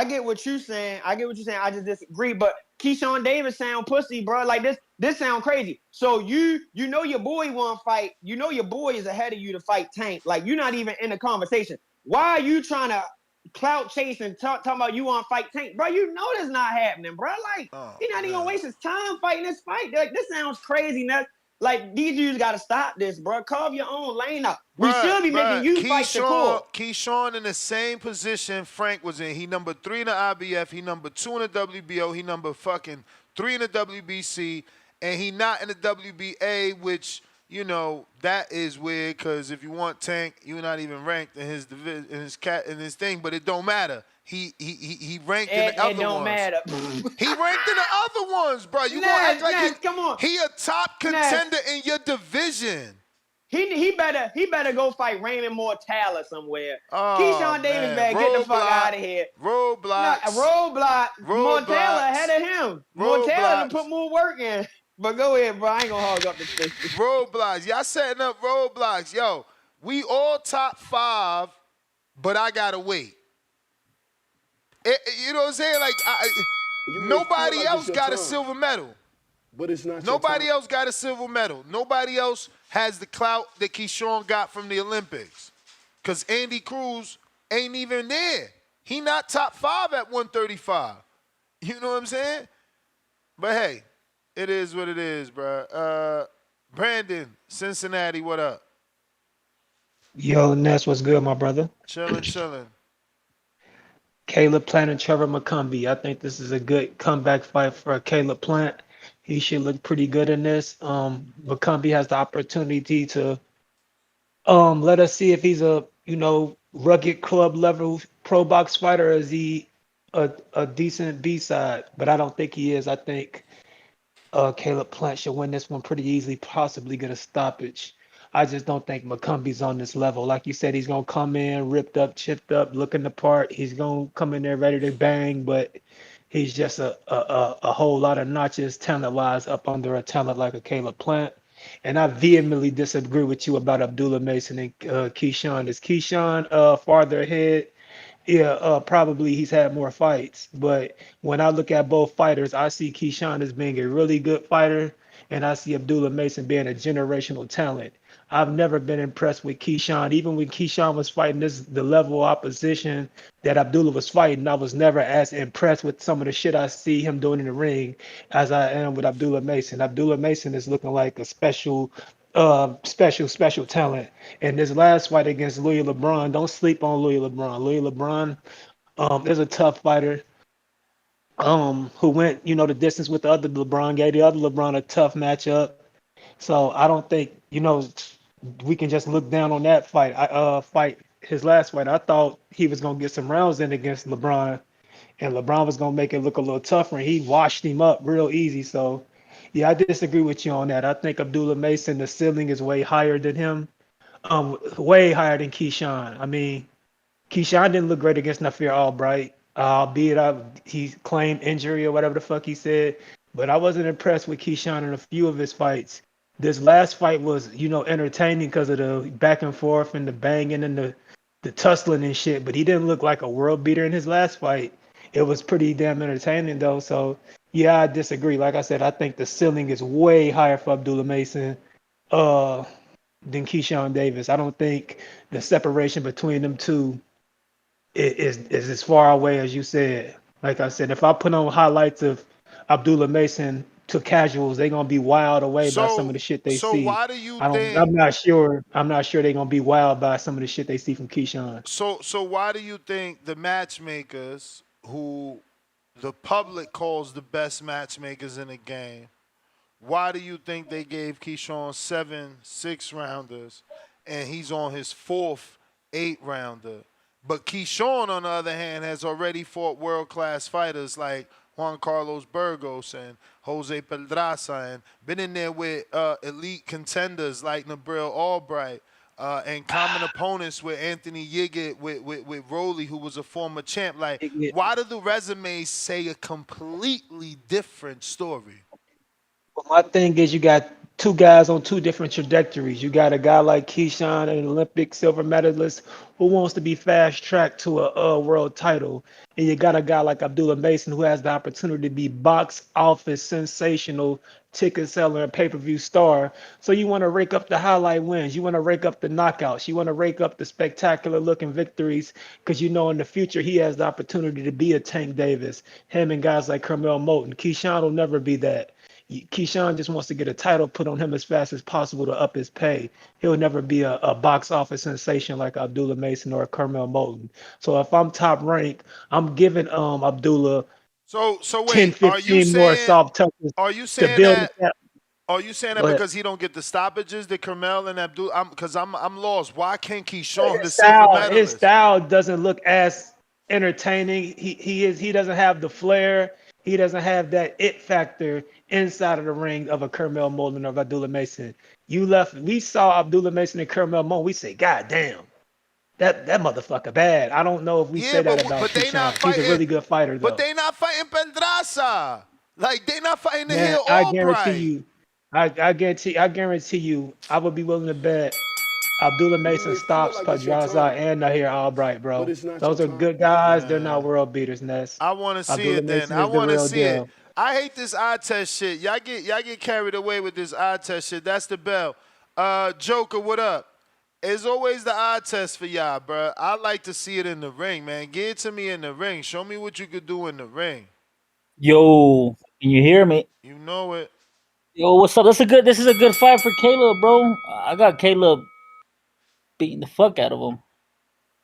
get what you saying. I just disagree. But Keyshawn Davis sound pussy, bro. Like this sound crazy. So you know your boy want to fight. You know your boy is ahead of you to fight Tank. Like you're not even in the conversation. Why are you trying to clout chase and talking about you want to fight Tank, bro? You know that's not happening, bro. Like he not even gonna waste his time fighting this fight. Like this sounds crazy. Now, like these dudes gotta stop this, bro. Carve your own lane up. We should be making you fight Shakur. Keyshawn in the same position Frank was in. He number 3 in the IBF. He number 2 in the WBO. He number fucking 3 in the WBC. And he not in the WBA, which, you know, that is weird because if you want Tank, you're not even ranked in his division, in his thing, but it don't matter. He ranked in the other ones. It don't matter. He ranked in the other ones, bro. You gonna act like come on. He a top contender in your division. He better go fight Raymond Mortal or somewhere. Keyshawn Davis better get the fuck out of here. Roadblocks. Mortal ahead of him. Mortal to put more work in. But go ahead, bro. I ain't gonna hog up the thing. Roadblocks. Y'all setting up roadblocks. Yo, we all top 5, but I gotta wait. You know what I'm saying? Like, nobody else got a silver medal. But it's not. Nobody else got a silver medal. Nobody else has the clout that Keyshawn got from the Olympics. Because Andy Cruz ain't even there. He not top 5 at 135. You know what I'm saying? But hey, it is what it is, bro. Brandon, Cincinnati, what up? Yo, Ness, what's good, my brother? Chilling. Caleb Plant and Trevor McCumby. I think this is a good comeback fight for Caleb Plant. He should look pretty good in this. McCumby has the opportunity to let us see if he's a rugged club level pro box fighter, or is he a decent B side? But I don't think he is. I think Caleb Plant should win this one pretty easily, possibly get a stoppage. I just don't think McCumby's on this level. Like you said, he's gonna come in ripped up, chipped up, looking the part. He's gonna come in there ready to bang, but he's just a whole lot of notches talent-wise up under a talent like a Caleb Plant. And I vehemently disagree with you about Abdullah Mason and Keyshawn. Is Keyshawn farther ahead? Yeah, probably he's had more fights. But when I look at both fighters, I see Keyshawn as being a really good fighter, and I see Abdullah Mason being a generational talent. I've never been impressed with Keyshawn. Even when Keyshawn was fighting the level of opposition that Abdullah was fighting, I was never as impressed with some of the shit I see him doing in the ring as I am with Abdullah Mason. Abdullah Mason is looking like a special talent. And this last fight against Louis LeBron, don't sleep on Louis LeBron. Louis LeBron is a tough fighter who went, the distance with the other LeBron, gave the other LeBron a tough matchup. So I don't think, we can just look down on that fight. Fight his last fight. I thought he was gonna get some rounds in against LeBron, and LeBron was gonna make it look a little tougher, and he washed him up real easy. So yeah, I disagree with you on that. I think Abdullah Mason, the ceiling is way higher than him. Way higher than Keyshawn. I mean, Keyshawn didn't look great against Nafir Albright, albeit he claimed injury or whatever the fuck he said. But I wasn't impressed with Keyshawn in a few of his fights. This last fight was, entertaining because of the back and forth and the banging and the tussling and shit. But he didn't look like a world beater in his last fight. It was pretty damn entertaining though. So yeah, I disagree. Like I said, I think the ceiling is way higher for Abdullah Mason than Keyshawn Davis. I don't think the separation between them two is as far away as you said. Like I said, if I put on highlights of Abdullah Mason to casuals, they're gonna be wild away by some of the shit they see. Why do you think? I'm not sure they're gonna be wild by some of the shit they see from Keyshawn. So why do you think the matchmakers, who the public calls the best matchmakers in the game, why do you think they gave Keyshawn 7 6-rounders, and he's on his 4th 8-rounder? But Keyshawn, on the other hand, has already fought world-class fighters like Juan Carlos Burgos and Jose Pedraza, and been in there with elite contenders like Nabril Albright, and common opponents with Anthony Yiggett, with Roley, who was a former champ. Like, why do the resumes say a completely different story? Well, my thing is, you got two guys on two different trajectories. You got a guy like Keyshawn, an Olympic silver medalist, who wants to be fast tracked to a world title. And you got a guy like Abdullah Mason, who has the opportunity to be box office sensational, ticket seller, and pay-per-view star. So you want to rake up the highlight wins. You want to rake up the knockouts. You want to rake up the spectacular looking victories, because in the future he has the opportunity to be a Tank Davis. Him and guys like Carmel Moulton. Keyshawn will never be that. Keyshawn just wants to get a title put on him as fast as possible to up his pay. He'll never be a box office sensation like Abdullah Mason or Carmel Moulton. So if I'm top ranked, I'm giving Abdullah so wait, 10, 15 more soft touches to build that. Are you saying that because he don't get the stoppages that Carmel and Abdul? Because I'm lost. Why can't Keyshawn, the silver medalist? His style doesn't look as entertaining. He doesn't have the flair. He doesn't have that it factor inside of the ring of a Carmel Moulton or Abdullah Mason. We saw Abdullah Mason and Carmel Moulton. We say, God damn, that motherfucker bad. I don't know if we say that about Keyshawn. He's a really good fighter, though. But they not fighting Pedraza. Like, they not fighting the Man, Hill I Albright. guarantee you, I would be willing to bet Abdullah Mason stops Pedraza and Nahir Albright, bro. Those are good guys. They're not world beaters, Ness. I want to see Abdullah it then. Mason I is the want to real see it. deal. I hate this eye test shit. Y'all get carried away with this eye test shit. That's the bell. Joker, what up? It's always the eye test for y'all, bro. I like to see it in the ring, man. Give it to me in the ring. Show me what you could do in the ring. Yo, can you hear me? You know it. Yo, what's up? This is a good fight for Caleb, bro. I got Caleb beating the fuck out of him.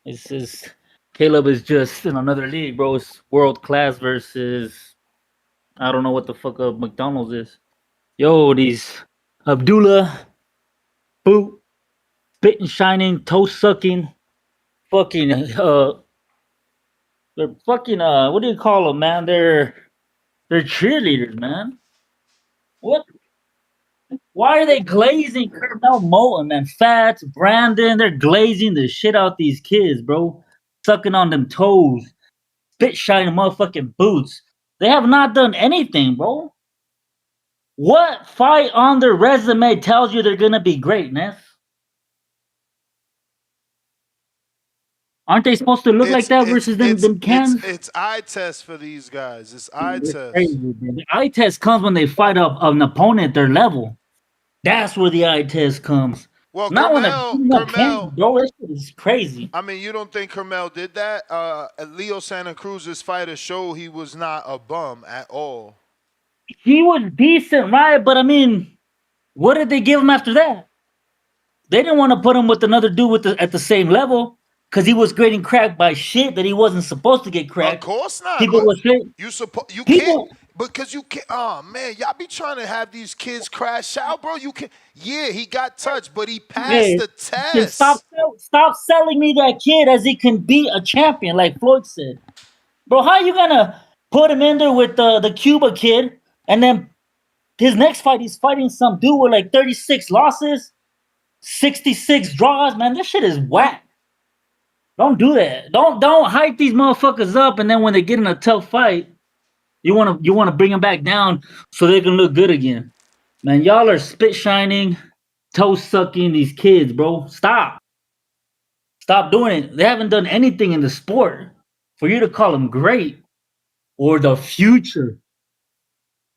It's just Caleb is just in another league, bro. It's world class versus I don't know what the fuck up McDonald's is. Yo, these Abdullah boot spit and shining, toe sucking, fucking they're fucking what do you call them, man? They're cheerleaders, man. What? Why are they glazing Carmel Moulton and Fats, Brandon? They're glazing the shit out these kids, bro. Sucking on them toes, spit shining motherfucking boots. They have not done anything, bro. What fight on their resume tells you they're gonna be great, Ness? Aren't they supposed to look like that versus them cans? It's eye test for these guys. It's eye It's test. crazy, bro. The eye test comes when they fight an opponent their level. That's where the eye test comes. Well, Not when they're beating up cans, bro. That shit is crazy. I mean, you don't think Carmel did that? Leo Santa Cruz's fighter showed he was not a bum at all. He was decent, right? But I mean, what did they give him after that? They didn't want to put him with another dude at the same level because he was getting cracked by shit that he wasn't supposed to get cracked. Of course not. People were saying, You can't because you can't. Oh man, y'all be trying to have these kids crash out, bro. You can. Yeah, he got touched, but he passed the test. Stop selling me that kid as he can be a champion, like Floyd said. Bro, how you gonna put him in there with the Cuba kid, and then his next fight he's fighting some dude with like 36 losses, 66 draws? Man, this shit is whack. Don't do that. Don't hype these motherfuckers up, and then when they get in a tough fight, you wanna bring them back down so they can look good again. Man, y'all are spit shining, toe sucking these kids, bro. Stop doing it. They haven't done anything in the sport for you to call them great or the future.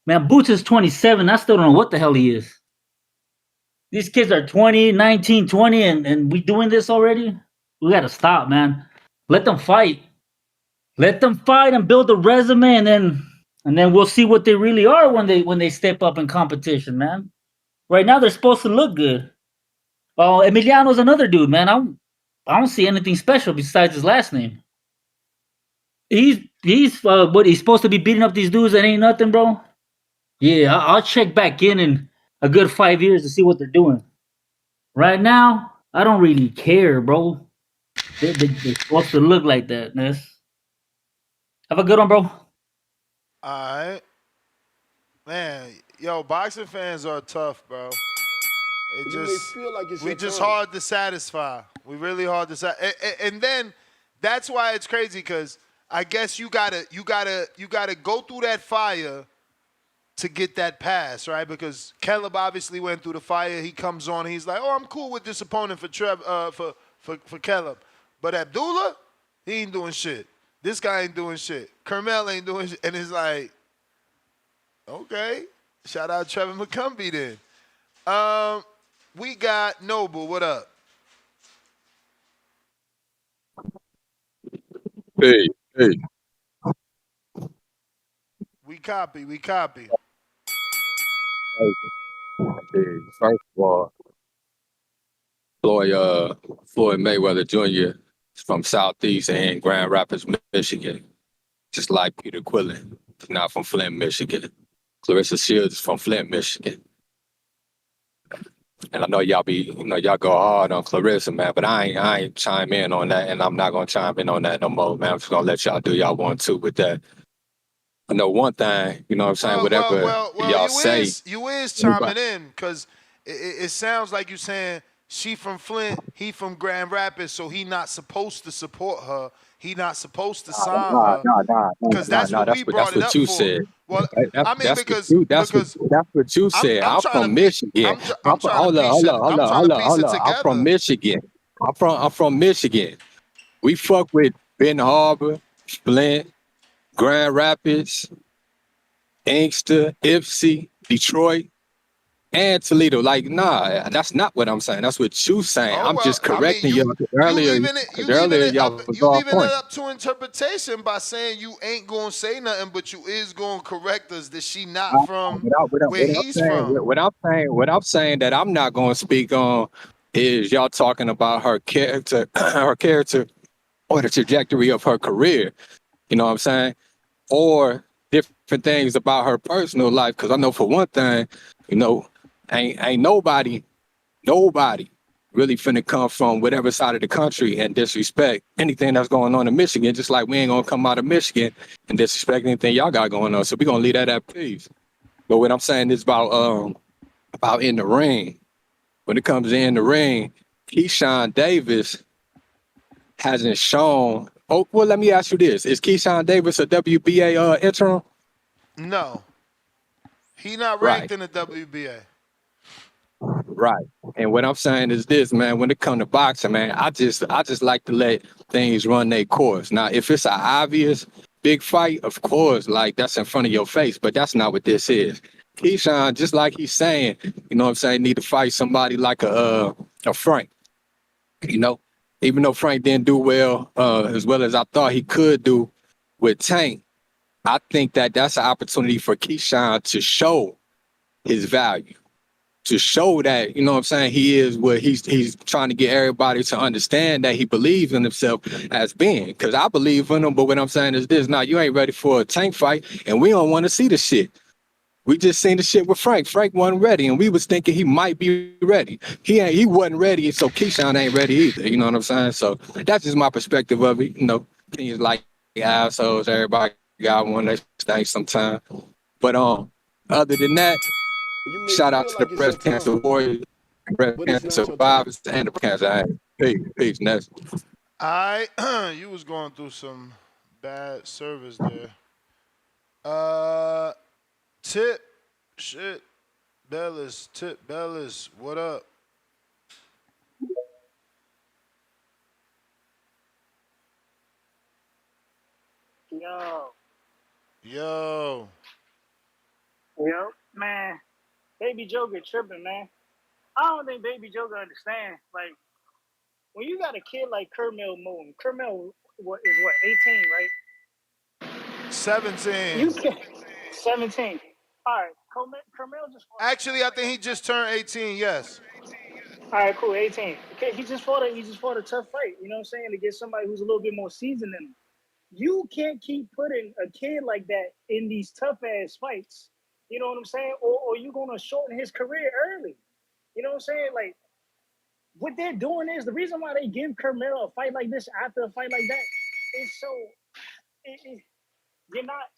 Man, Boots is 27. I still don't know what the hell he is. These kids are 20, 19, 20, and we doing this already? We gotta stop, man. Let them fight. Let them fight and build a resume, and then we'll see what they really are when they step up in competition, man. Right now they're supposed to look good. Oh, Emiliano's another dude, man. I don't see anything special besides his last name. He's what he's supposed to be beating up these dudes that ain't nothing, bro. Yeah, I'll check back in a good 5 years to see what they're doing. Right now, I don't really care, bro. They're supposed to look like that, Ness. Have a good one, bro. All right. Man, yo, boxing fans are tough, bro. We just hard to satisfy. We really hard to satisfy. And then that's why it's crazy, because I guess you gotta go through that fire to get that pass, right? Because Caleb obviously went through the fire. He comes on, he's like, "Oh, I'm cool with this opponent for Caleb." But Abdullah, he ain't doing shit. This guy ain't doing shit. Carmel ain't doing shit. And it's like, okay. Shout out Trevor McCumby then. We got Noble. What up? Hey. We copy. Hey, first of all, Floyd Mayweather Jr. is from Southeast and Grand Rapids, Michigan. Just like Peter Quillen. He's not from Flint, Michigan. Clarissa Shields is from Flint, Michigan. And I know y'all go hard on Clarissa, man, but I ain't chime in on that, and I'm not gonna chime in on that no more, man. I'm just gonna let y'all do y'all want to with that. I know one thing, you know what I'm saying? Whatever y'all say. You is chiming in, because it sounds like you saying she from Flint, he from Grand Rapids, so he not supposed to support her. He not supposed to sign her. Because that's what we brought it up for. Said. Well, I mean, because that's what you said. I'm from Michigan. Hold up. I'm from Michigan. I'm from Michigan. We fuck with Ben Harbor, Flint, Grand Rapids, Inkster, Ypsi, Detroit, and Toledo. Like, nah, that's not what I'm saying. That's what you saying. Oh I'm well, just I mean, correcting you. you leaving it Y'all up was you on leaving point. it up to interpretation by saying you ain't gonna say nothing, but you is gonna correct us that she not from where he's from. What I'm saying that I'm not going to speak on is y'all talking about her character, or the trajectory of her career. You know what I'm saying? Or different things about her personal life. Because I know for one thing, you know, ain't nobody really finna come from whatever side of the country and disrespect anything that's going on in Michigan. Just like we ain't gonna come out of Michigan and disrespect anything y'all got going on. So we gonna leave that at peace. But what I'm saying is about in the ring. When it comes in the ring, Keyshawn Davis hasn't shown. Oh, well, let me ask you this: is Keyshawn Davis a WBA interim? No, he not Right, ranked in the WBA. right. And what I'm saying is this, man. When it comes to boxing, man, I just like to let things run their course. Now, if it's an obvious big fight, of course, like that's in front of your face. But that's not what this is. Keyshawn, just like he's saying, you know what I'm saying, need to fight somebody like a Frank. You know, even though Frank didn't do well as I thought he could do with Tank, I think that that's an opportunity for Keyshawn to show his value, to show that, you know what I'm saying, he is what he's trying to get everybody to understand that he believes in himself as being. Because I believe in him, but what I'm saying is this: now you ain't ready for a Tank fight, and we don't want to see the shit. We just seen the shit with Frank. Frank wasn't ready, and we was thinking he might be ready. He wasn't ready, so Keyshawn ain't ready either. You know what I'm saying? So that's just my perspective of it. You know, opinions like assholes. Everybody got one that stinks sometimes. But other than that, shout out to the breast cancer warriors, breast cancer survivors, and the cancer addict. Peace. Next. You was going through some bad service there. Tip Bellis, what up? Yo, man, Baby Joker tripping, man. I don't think Baby Joker understand. Like, when you got a kid like Kermel Moon, Kermel is what, 18, right? 17. You can 17. All right, Kermel just fought. Actually, I think he just turned 18. Yes. All right, cool, 18. Okay, he just fought a tough fight. You know what I'm saying? To get somebody who's a little bit more seasoned than him. You can't keep putting a kid like that in these tough ass fights. You know what I'm saying? Or you're gonna shorten his career early. You know what I'm saying? Like, what they're doing is the reason why they give Kermel a fight like this after a fight like that is so you're not.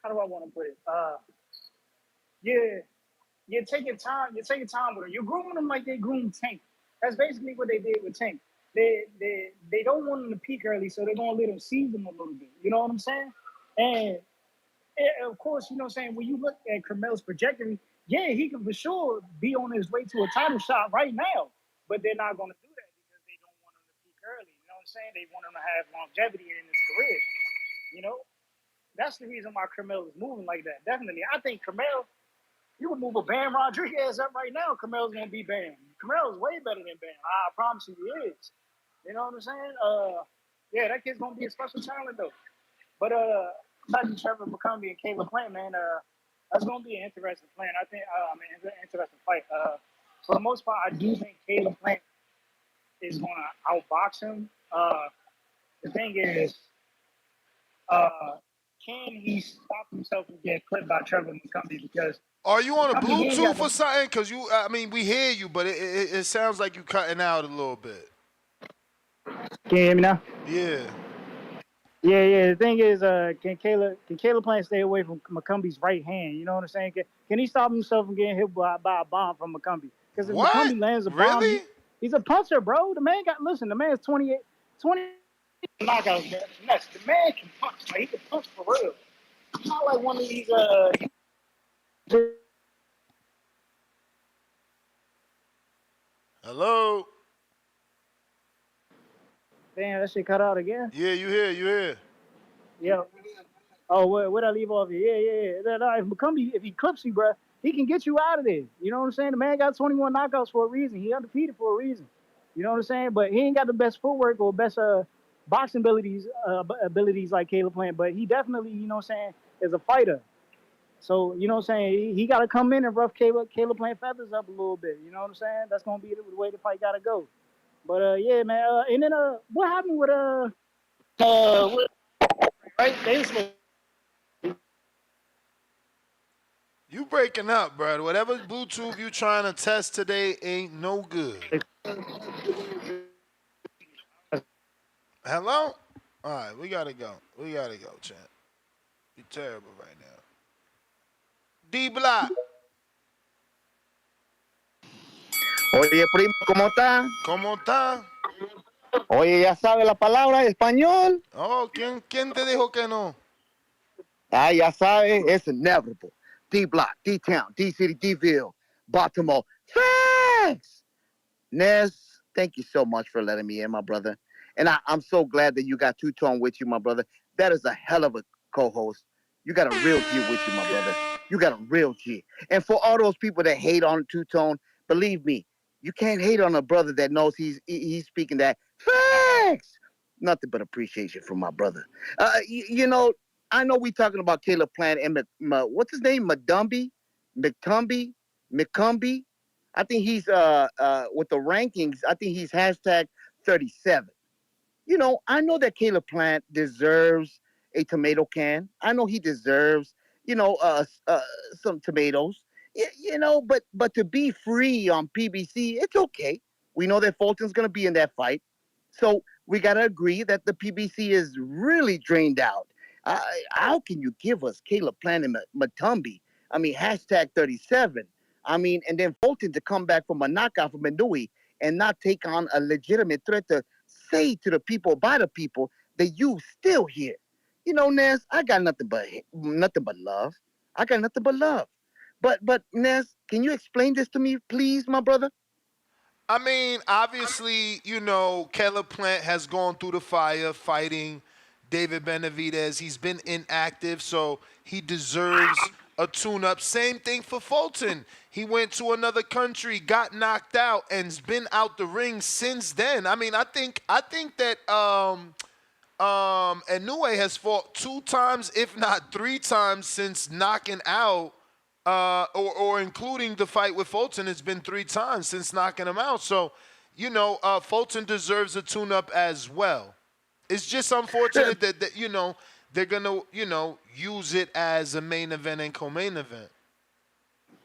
How do I want to put it? You're taking time. You're taking time with him. You're grooming him like they groomed Tank. That's basically what they did with Tank. They don't want him to peak early, so they're gonna let him season a little bit. You know what I'm saying? And of course, you know what I'm saying, when you look at Kermel's trajectory, yeah, he can for sure be on his way to a title shot right now. But they're not gonna do that because they don't want him to peak early. You know what I'm saying? They want him to have longevity in his career. You know? That's the reason why Kermel is moving like that. Definitely. I think Kermel, you would move a Bam Rodriguez up right now, Kermel's gonna be Bam. Kermel is way better than Bam. I promise you he is. You know what I'm saying? Yeah, that kid's gonna be a special talent though. But besides Trevor McCumby and Caleb Plant, man, that's gonna be an interesting plan. I think it's an interesting fight. For the most part, I do think Caleb Plant is gonna outbox him. The thing is, can he stop himself from getting clipped by Trevor McCumby? Because Are you on a Bluetooth no, or something? Cause we hear you, but it sounds like you cutting out a little bit. can you hear me now? Yeah. Yeah. The thing is, can Caleb Plant stay away from McCumby's right hand? You know what I'm saying? Can he stop himself from getting hit by a bomb from McCumby? Because if What? McCumby lands a bomb, Really? he's a puncher, bro. The man the man's 28, 20 knockouts. Nuts. The man can punch. Like, he can punch for real. It's not like one of these. Hello. Damn, that shit cut out again. Yeah, you here. Yeah. Oh, where'd I leave off here? Yeah. If McCumby, if he clips you, bro, he can get you out of there. You know what I'm saying? The man got 21 knockouts for a reason. He undefeated for a reason. You know what I'm saying? But he ain't got the best footwork or best boxing abilities like Caleb Plant. But he definitely, you know what I'm saying, is a fighter. So, you know what I'm saying? He got to come in and rough Caleb Plant feathers up a little bit. You know what I'm saying? That's going to be the way the fight got to go. But, yeah, man. And then what happened with, right? They was supposed You breaking up, bro. Whatever Bluetooth you trying to test today ain't no good. Hello? All right, we got to go. We got to go, champ. You're terrible right now. D-Block. Oye, primo, ¿cómo está? ¿Cómo está? Oye, ¿ya sabe la palabra español? Oh, ¿quién te dijo que no? Ah, ya sabe, it's inevitable. D-Block, D-Town, D-City, D-Ville, Baltimore. Thanks! Nez, thank you so much for letting me in, my brother. And I'm so glad that you got Two-Tone with you, my brother. That is a hell of a co-host. You got a real G with you, my brother. You got a real G. And for all those people that hate on Two-Tone, believe me, you can't hate on a brother that knows he's speaking that. Thanks! Nothing but appreciation from my brother. You know, I know we talking about Caleb Plant and what's his name? McCumby? I think he's with the rankings, I think he's hashtag 37. You know, I know that Caleb Plant deserves a tomato can. I know he deserves, you know, some tomatoes. You know, but to be free on PBC, it's okay. We know that Fulton's going to be in that fight. So we got to agree that the PBC is really drained out. How can you give us Caleb Plant and Matumbi? I mean, hashtag 37. I mean, and then Fulton to come back from a knockout from Inui and not take on a legitimate threat to say to the people, by the people, that you still here. You know, Nez, I got nothing but love. I got nothing but love. But Nez, can you explain this to me, please, my brother? I mean, obviously, you know, Caleb Plant has gone through the fire fighting David Benavidez. He's been inactive, so he deserves a tune-up. Same thing for Fulton. He went to another country, got knocked out, and's been out the ring since then. I mean, I think that Inoue has fought 2 times, if not 3 times, since knocking out. Or including the fight with Fulton, it's been 3 times since knocking him out. So, you know, Fulton deserves a tune-up as well. It's just unfortunate that you know, they're going to, you know, use it as a main event and co-main event.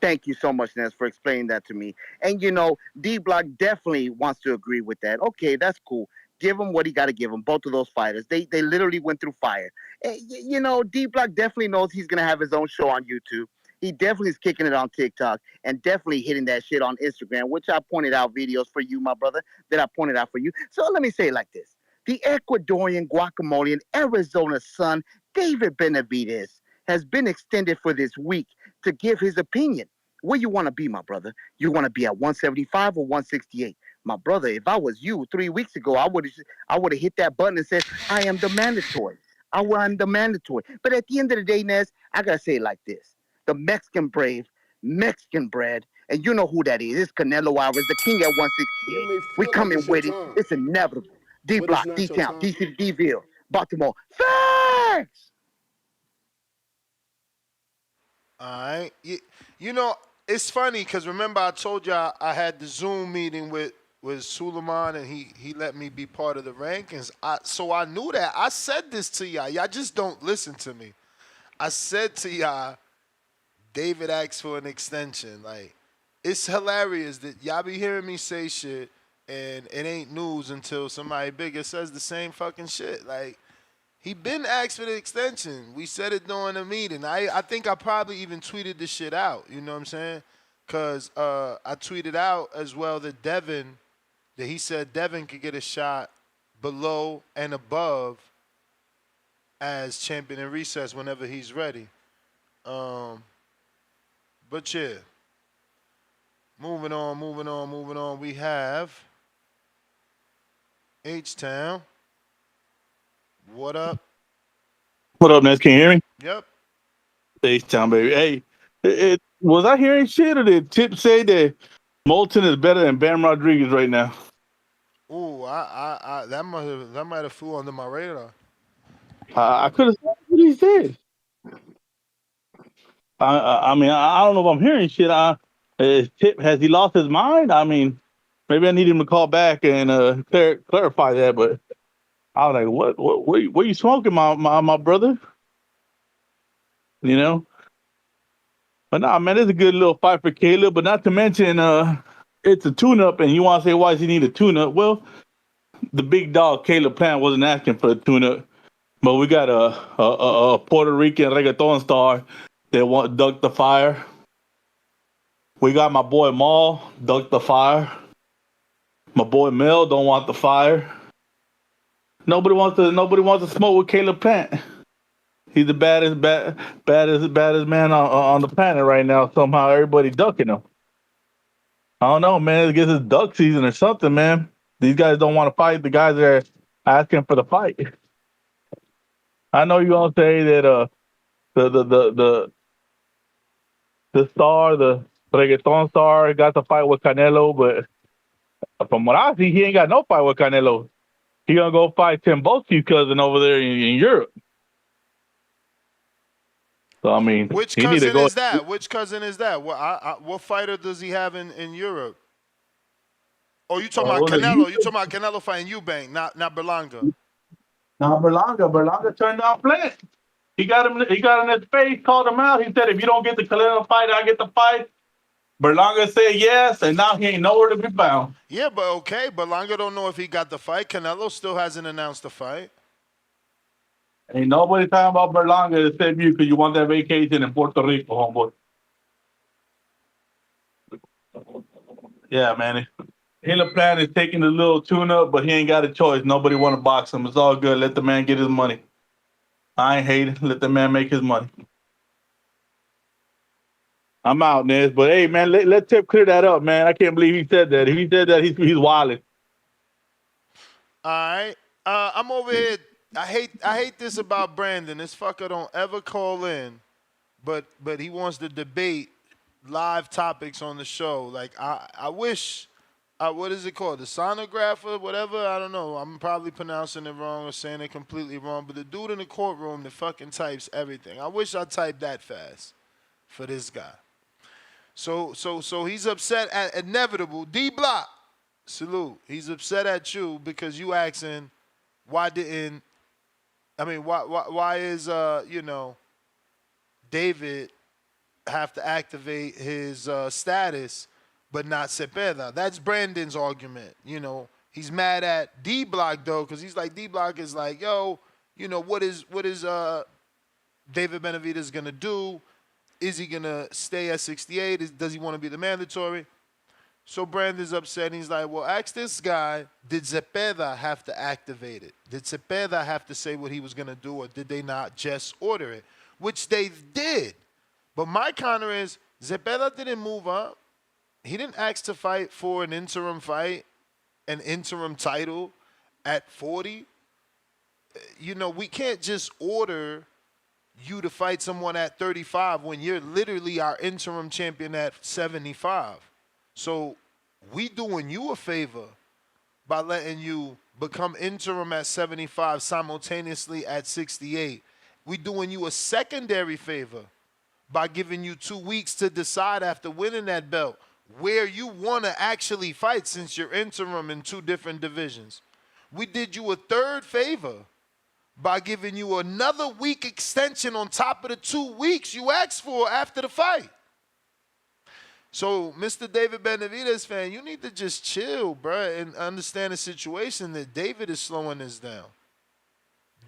Thank you so much, Nez, for explaining that to me. And, you know, D-Block definitely wants to agree with that. Okay, that's cool. Give him what he got to give him, both of those fighters. They literally went through fire. You know, D-Block definitely knows he's going to have his own show on YouTube. He definitely is kicking it on TikTok and definitely hitting that shit on Instagram, which I pointed out videos for you, my brother, that I pointed out for you. So let me say it like this. The Ecuadorian guacamolean Arizona son, David Benavidez, has been extended for this week to give his opinion. Where you want to be, my brother? You want to be at 175 or 168? My brother, if I was you 3 weeks ago, I would have hit that button and said, I am the mandatory. I'm the mandatory. But at the end of the day, Nez, I got to say it like this. The Mexican brave, Mexican bred, and you know who that is. It's Canelo Alvarez, the king at 168. We coming with it. It's inevitable. D-Block, D-Town, D-City, D-Ville, Baltimore. Thanks! All right. You know, it's funny because remember I told y'all I had the Zoom meeting with Suleiman and he let me be part of the rankings. So I knew that. I said this to y'all. Y'all just don't listen to me. I said to y'all, David asked for an extension. Like, it's hilarious that y'all be hearing me say shit and it ain't news until somebody bigger says the same fucking shit. Like, he been asked for the extension. We said it during the meeting. I think I probably even tweeted this shit out. You know what I'm saying? Because I tweeted out as well that he said Devin could get a shot below and above as champion in recess whenever he's ready. But yeah, moving on. We have H-Town. What up? What up, Ness? Can you hear me? Yep. H-Town, baby. Hey, Was I hearing shit, or did Tip say that Moulton is better than Bam Rodriguez right now? Ooh, that might have flew under my radar. I could have said what he said. I mean, I don't know if I'm hearing shit. Tip, has he lost his mind? I mean, maybe I need him to call back and clarify that. But I was like, what you smoking, my brother? You know. But nah, man, it's a good little fight for Caleb. But not to mention, it's a tune-up, and you want to say why does he need a tune-up? Well, the big dog Caleb Plant wasn't asking for a tune-up, but we got a Puerto Rican reggaeton star that want duck the fire. We got my boy Maul, duck the fire. My boy Mel don't want the fire. Nobody wants to smoke with Caleb Plant. He's the baddest man on the planet right now. Somehow everybody ducking him. I don't know, man. I guess it's duck season or something, man. These guys don't want to fight the guys that are asking for the fight. I know you're gonna say that the star, the reggaeton star, got to fight with Canelo, but from what I see, he ain't got no fight with Canelo. He gonna go fight Tim Bosti's cousin over there in Europe. So I mean, Which he need to cousin go. is that? Which cousin is that? What fighter does he have in Europe? Oh, you talking about Canelo? You talking about Canelo fighting Eubank, not Berlanga? No, Berlanga turned down Plant. He got him in his face, called him out. He said, if you don't get the Canelo fight, I get the fight. Berlanga said yes, and now he ain't nowhere to be found. Yeah, but okay, Berlanga don't know if he got the fight. Canelo still hasn't announced the fight. Ain't nobody talking about Berlanga except you because you want that vacation in Puerto Rico, homeboy. Yeah, man. Caleb Plant is taking a little tune-up, but he ain't got a choice. Nobody want to box him. It's all good. Let the man get his money. I ain't hating. Let the man make his money. I'm out, Nez. But hey, man, let Tip clear that up, man. I can't believe he said that. He said that he's wilding. All right, I'm over here. I hate this about Brandon. This fucker don't ever call in, but he wants to debate live topics on the show. Like I wish. What is it called? The sonographer, whatever. I don't know. I'm probably pronouncing it wrong or saying it completely wrong. But the dude in the courtroom that fucking types everything. I wish I typed that fast for this guy. So he's upset at inevitable. D Block, salute. He's upset at you because you asking why is David have to activate his status but not Cepeda? That's Brandon's argument. He's mad at D Block though, because he's like, D Block is like, yo, what is David Benavidez gonna do? Is he gonna stay at 68? Does he want to be the mandatory? So Brandon's upset. And he's like, well, ask this guy, did Cepeda have to activate it? Did Cepeda have to say what he was gonna do, or did they not just order it? Which they did. But my counter is, Cepeda didn't move up. He didn't ask to fight for an interim fight, an interim title at 40. We can't just order you to fight someone at 35 when you're literally our interim champion at 75. So we doing you a favor by letting you become interim at 75 simultaneously at 68. We doing you a secondary favor by giving you 2 weeks to decide after winning that belt where you want to actually fight, since you're interim in 2 different divisions. We did you a third favor by giving you another week extension on top of the 2 weeks you asked for after the fight. So, Mr. David Benavidez fan, you need to just chill, bruh, and understand the situation that David is slowing this down.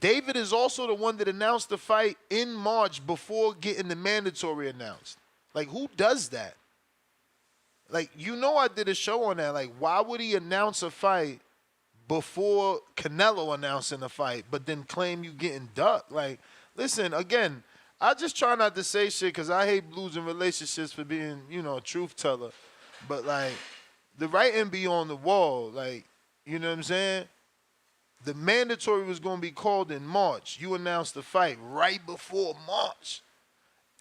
David is also the one that announced the fight in March before getting the mandatory announced. Like, who does that? Like, I did a show on that. Like, why would he announce a fight before Canelo announcing the fight, but then claim you getting ducked? Like, listen, again, I just try not to say shit because I hate losing relationships for being, a truth teller. But, like, the writing be on the wall. Like, you know what I'm saying? The mandatory was going to be called in March. You announced the fight right before March.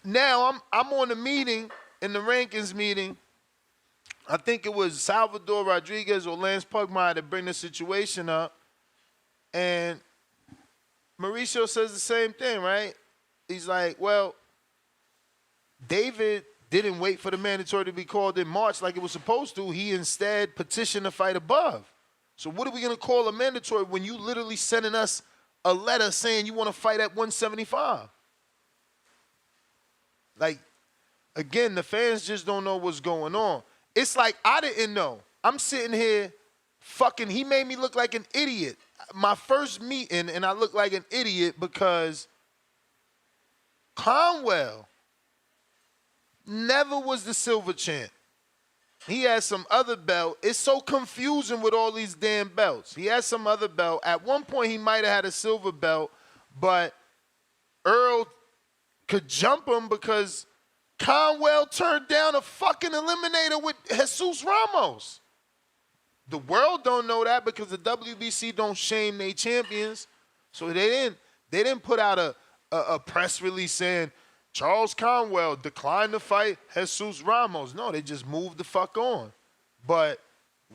Now, I'm on a meeting in the rankings meeting, I think it was Salvador Rodriguez or Lance Pugmire that bring the situation up. And Mauricio says the same thing, right? He's like, well, David didn't wait for the mandatory to be called in March like it was supposed to. He instead petitioned to fight above. So what are we going to call a mandatory when you literally sending us a letter saying you want to fight at 175? Like, again, the fans just don't know what's going on. It's like I didn't know. I'm sitting here fucking, he made me look like an idiot. My first meeting, and I look like an idiot because Conwell never was the silver champ. He had some other belt. It's so confusing with all these damn belts. He had some other belt. At one point, he might have had a silver belt, but Earl could jump him because Conwell turned down a fucking eliminator with Jesus Ramos. The world don't know that because the WBC don't shame their champions. So they didn't put out a press release saying Charles Conwell declined to fight Jesus Ramos. No, they just moved the fuck on. But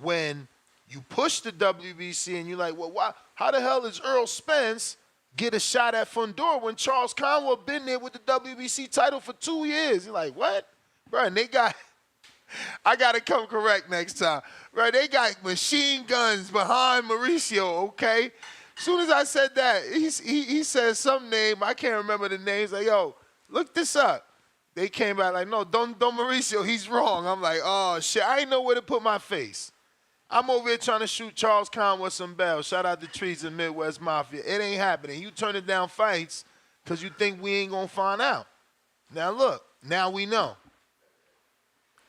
when you push the WBC and you're like, well, why? How the hell is Earl Spence get a shot at Fundora when Charles Conwell been there with the WBC title for 2 years? You're like, what? Bro, and they got, I got to come correct next time. Right, they got machine guns behind Mauricio, okay? As soon as I said that, he said some name, I can't remember the names, like, yo, look this up. They came back like, no, don't Mauricio, he's wrong. I'm like, oh, shit, I ain't know where to put my face. I'm over here trying to shoot Charles Conwell some bells. Shout out to Trees and Midwest Mafia. It ain't happening. You turning down fights because you think we ain't going to find out. Now, look, now we know.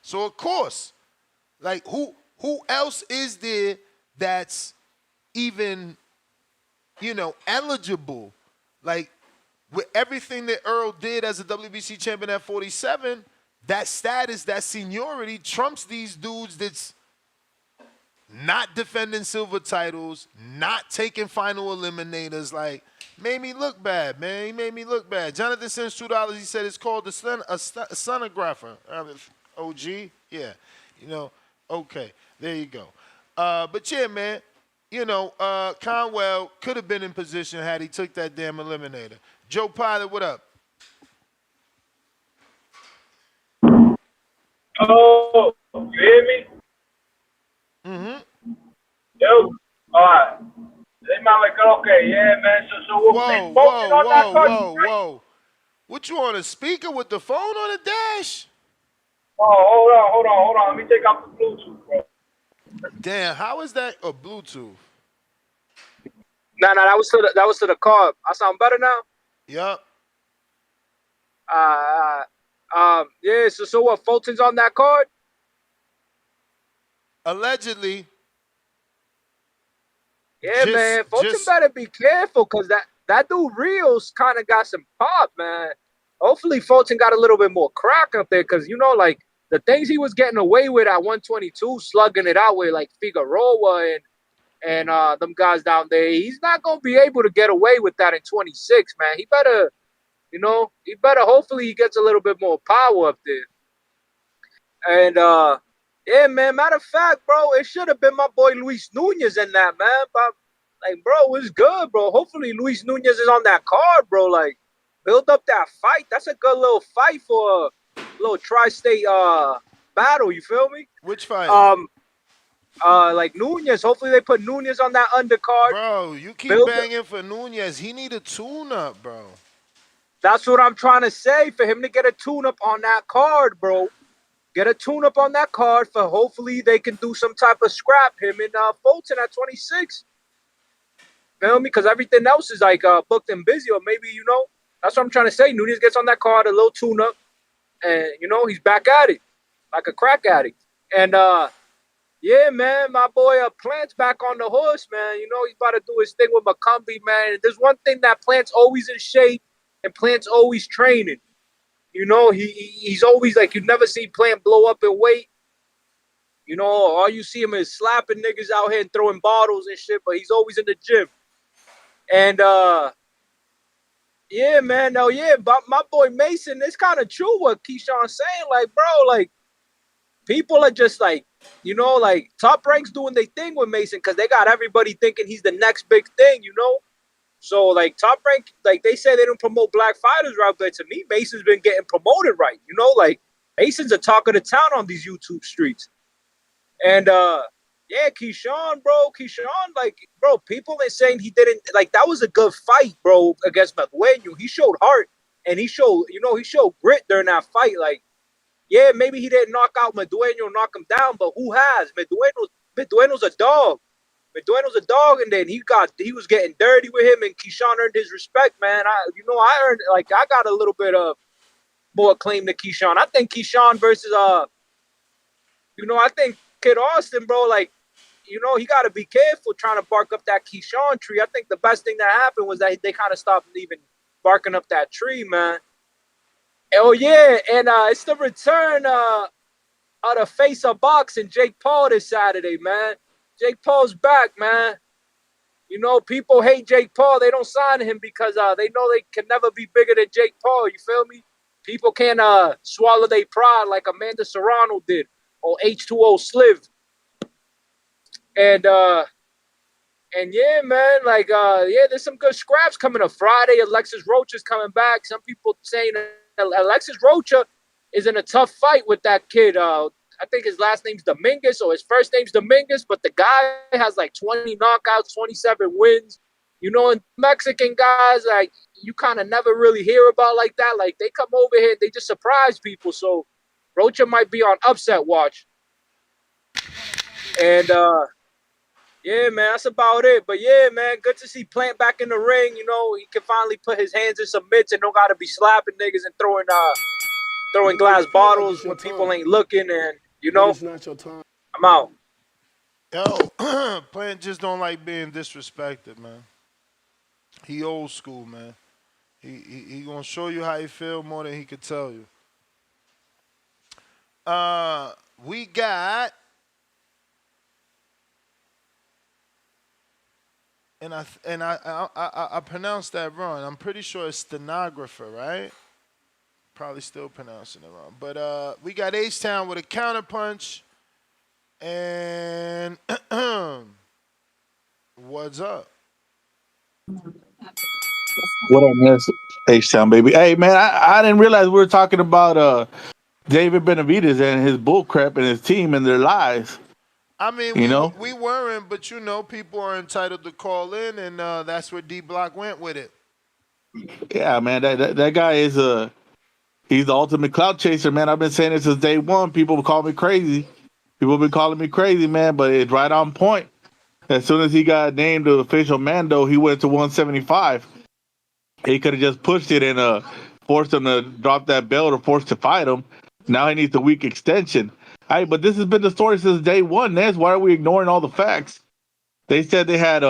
So, of course, like, who else is there that's even, eligible? Like, with everything that Earl did as a WBC champion at 47, that status, that seniority trumps these dudes that's not defending silver titles, not taking final eliminators. Like, made me look bad, man. He made me look bad. Jonathan sends $2. He said it's called a sonographer. OG? Yeah. Okay. There you go. But yeah, man, Conwell could have been in position had he took that damn eliminator. Joe Pilot, what up? Oh, you hear me? Mm-hmm. Yo, all right. They might like, okay, yeah, man. So we'll be focusing on that card. Whoa. What, you on a speaker with the phone on the dash? Oh, hold on. Let me take off the Bluetooth, bro. Damn, how is that a Bluetooth? Nah, that was to the card. I sound better now? Yep. Yeah, so what, Fulton's on that card? Allegedly. Yeah, man, Fulton better be careful because that dude Rios kind of got some pop, man. Hopefully Fulton got a little bit more crack up there because, like, the things he was getting away with at 122, slugging it out with, like, Figueroa and them guys down there, he's not going to be able to get away with that in 26, man. He better, hopefully he gets a little bit more power up there. And, yeah, man, matter of fact, bro, it should have been my boy Luis Nunez in that, man. But, like, bro, it's good, bro. Hopefully Luis Nunez is on that card, bro. Like, build up that fight. That's a good little fight for a little tri-state battle, you feel me? Which fight? Like Nunez. Hopefully they put Nunez on that undercard. Bro, you keep banging for Nunez. He need a tune-up, bro. That's what I'm trying to say. For him to get a tune-up on that card, bro. Get a tune-up on that card for hopefully they can do some type of scrap. Him and Fulton at 26. Feel me? Because everything else is like booked and busy. Or maybe, that's what I'm trying to say. Nunez gets on that card, a little tune-up. And, he's back at it. Like a crack addict. And, yeah, man, my boy Plant's back on the horse, man. He's about to do his thing with McCumby, man. There's one thing that Plant's always in shape and Plant's always training. He's always like, you never see Plant blow up in weight. All you see him is slapping niggas out here and throwing bottles and shit, but he's always in the gym. And, Yeah, man. No, yeah, but my boy Mason, it's kind of true what Keyshawn's saying. Like, bro, like people are just like, like Top Rank's doing their thing with Mason because they got everybody thinking he's the next big thing, So like Top Rank, like they say they don't promote black fighters right, but to me, Mason's been getting promoted right. Like Mason's a talk of the town on these YouTube streets. And yeah, Keyshawn, like, bro, people are saying he didn't, like, that was a good fight, bro, against Madueño. He showed heart and he showed grit during that fight. Like, yeah, maybe he didn't knock out Madueño, knock him down, but who has? Madueño's a dog. Madueño's a dog, and then he was getting dirty with him, and Keyshawn earned his respect, man. I got a little bit of more claim to Keyshawn. I think Keyshawn versus I think Kid Austin, bro, like, he got to be careful trying to bark up that Keyshawn tree. I think the best thing that happened was that they kind of stopped even barking up that tree, man. Oh, yeah, and it's the return of the face of boxing, Jake Paul, this Saturday, man. Jake Paul's back, man. People hate Jake Paul. They don't sign him because they know they can never be bigger than Jake Paul, you feel me? People can't swallow their pride like Amanda Serrano did or H2O Sliv. And yeah, man, like, yeah, there's some good scraps coming up. Friday, Alexis Rocha is coming back. Some people saying Alexis Rocha is in a tough fight with that kid. I think his last name's Dominguez, or his first name's Dominguez, but the guy has like 20 knockouts, 27 wins. And Mexican guys, like, you kind of never really hear about like that. Like, they come over here, they just surprise people. So Rocha might be on upset watch. And yeah, man, that's about it. But yeah, man, good to see Plant back in the ring. He can finally put his hands in some mitts and don't gotta be slapping niggas and throwing glass bottles when people ain't looking. And It's not your time. I'm out. Yo, Plant just don't like being disrespected, man. He old school, man. He gonna show you how he feel more than he could tell you. We got. And I pronounced that wrong. I'm pretty sure it's stenographer, right? Probably still pronouncing it wrong. But we got H-Town with a counterpunch. And what's up? What up, man? H-Town, baby. Hey, man, I didn't realize we were talking about David Benavidez and his bullcrap and his team and their lies. I mean, we weren't, but people are entitled to call in, and that's where D Block went with it. Yeah, man, that guy is he's the ultimate clout chaser, man. I've been saying it since day one. People call me crazy. People been calling me crazy, man, but it's right on point. As soon as he got named the official Mando, he went to 175. He could have just pushed it and forced him to drop that belt or forced to fight him. Now he needs a week extension. Hey, but this has been the story since day one, Nez. Why are we ignoring all the facts? They said they had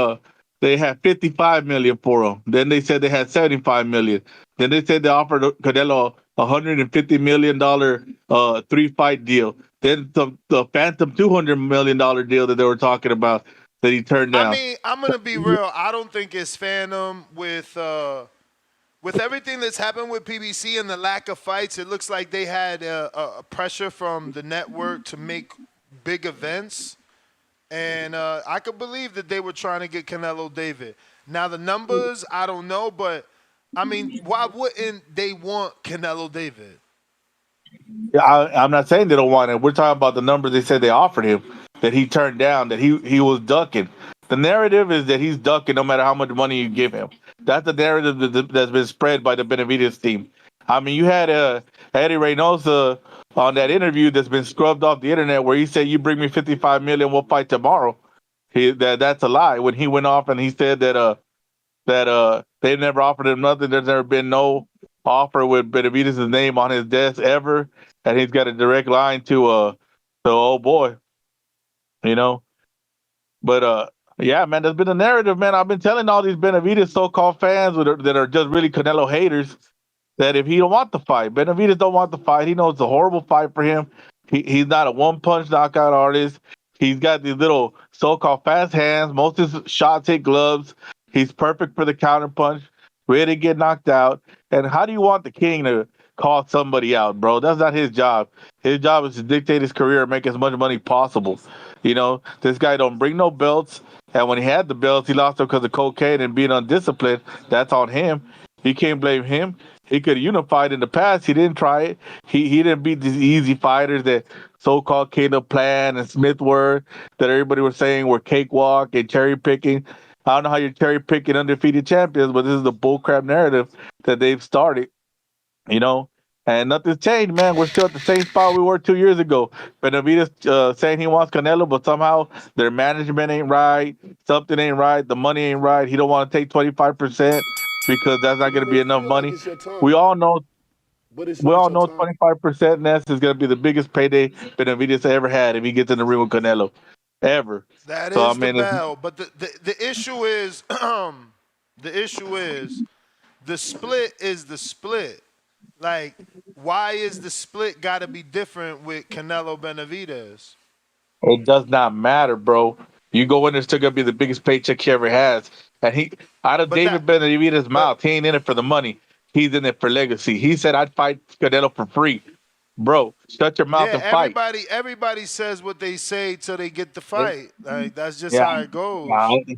55 million for him. Then they said they had 75 million. Then they said they offered Canelo $150 million 3-fight deal. Then the phantom $200 million deal that they were talking about that he turned down. I mean, I'm gonna be real. I don't think it's phantom with everything that's happened with PBC and the lack of fights. It looks like they had a pressure from the network to make big events. And I could believe that they were trying to get Canelo David. Now, the numbers, I don't know, but, I mean, why wouldn't they want Canelo David? Yeah, I'm not saying they don't want it. We're talking about the numbers they said they offered him, that he turned down, that he was ducking. The narrative is that he's ducking no matter how much money you give him. That's the narrative that's been spread by the Benavidez team. I mean, you had Eddie Reynosa on that interview that's been scrubbed off the internet where he said, "You bring me 55 million, we'll fight tomorrow." That's a lie. When he went off and he said that they never offered him nothing. There's never been no offer with Benavidez' name on his desk ever, and he's got a direct line to old boy, But yeah, man, there's been a narrative, man. I've been telling all these Benavidez so-called fans that are just really Canelo haters that if he don't want the fight, Benavidez don't want the fight. He knows it's a horrible fight for him. He's not a one-punch knockout artist. He's got these little so-called fast hands. Most of his shots hit gloves. He's perfect for the counterpunch. We didn't get knocked out. And how do you want the king to call somebody out, bro? That's not his job. His job is to dictate his career and make as much money possible. You know, this guy don't bring no belts. And when he had the belts, he lost them because of cocaine and being undisciplined. That's on him. You can't blame him. He could have unified in the past. He didn't try it. He didn't beat these easy fighters that so-called Caleb Plant and Smith were, that everybody was saying were cakewalk and cherry picking. I don't know how you're cherry picking undefeated champions, but this is the bullcrap narrative that they've started, you know. And nothing's changed, man. We're still at the same spot we were 2 years ago. Benavidez saying he wants Canelo, but somehow their management ain't right. Something ain't right. The money ain't right. He don't want to take 25% because that's not going to be enough money. We all know. We all know 25% Ness is going to be the biggest payday Benavidez ever had if he gets in the ring with Canelo, ever. That So I is the mean, bell. But the issue is the split is the split. Like, why is the split got to be different with Canelo Benavidez? it does not matter, bro. You go in there, it's still gonna be the biggest paycheck he ever has. And he, out of David Benavidez's mouth, he ain't in it for the money. He's in it for legacy. He said, "I'd fight Canelo for free." Bro, shut your mouth Yeah, and fight. everybody says what they say till they get the fight. Like, that's just Yeah. how it goes.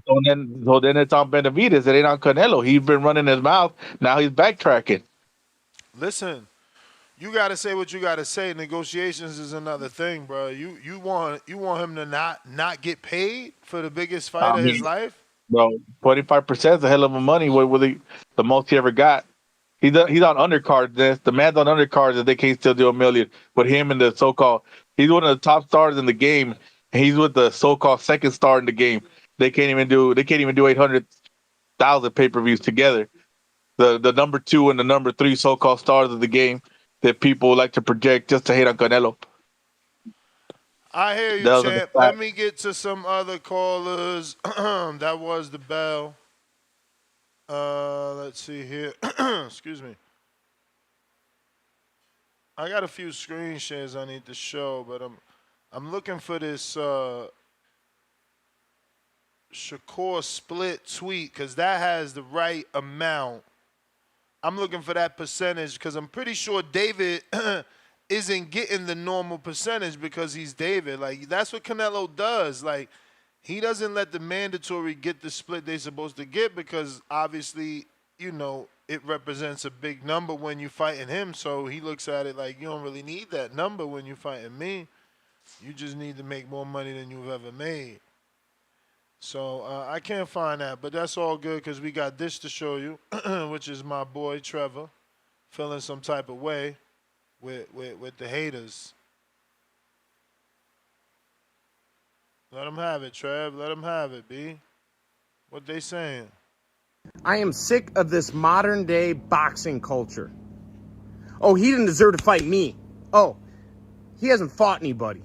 So then it's on Benavidez. It ain't on Canelo. He's been running his mouth. Now he's backtracking. Listen, you got to say what you got to say. Negotiations is another thing, bro. You want him to not get paid for the biggest fight I of his mean, life? bro, 25% is a hell of a money. What the most he ever got? He's on undercards. The man's on undercards that they can't still do $1 million. With him and the so-called, he's one of the top stars in the game, and he's with the so-called second star in the game. They can't even do 800,000 pay-per-views together. The number 2 and the number 3 so-called stars of the game that people like to project just to hate on Canelo. I hear you, That was a champ. fact. Let me get to some other callers. That was the bell. Let's see here. Excuse me. I got a few screen shares I need to show, but I'm looking for this Shakur split tweet because that has the right amount. I'm looking for that percentage because I'm pretty sure David isn't getting the normal percentage because he's David. Like, that's what Canelo does. Like, he doesn't let the mandatory get the split they're supposed to get because obviously, you know, it represents a big number when you're fighting him. So he looks at it like, you don't really need that number when you're fighting me. You just need to make more money than you've ever made. So I can't find that, but that's all good because we got this to show you, which is my boy Trevor feeling some type of way with the haters. Let them have it, Trev. Let them have it, B. What they saying? I am sick of this modern day boxing culture. Oh, he didn't deserve to fight me. Oh, he hasn't fought anybody.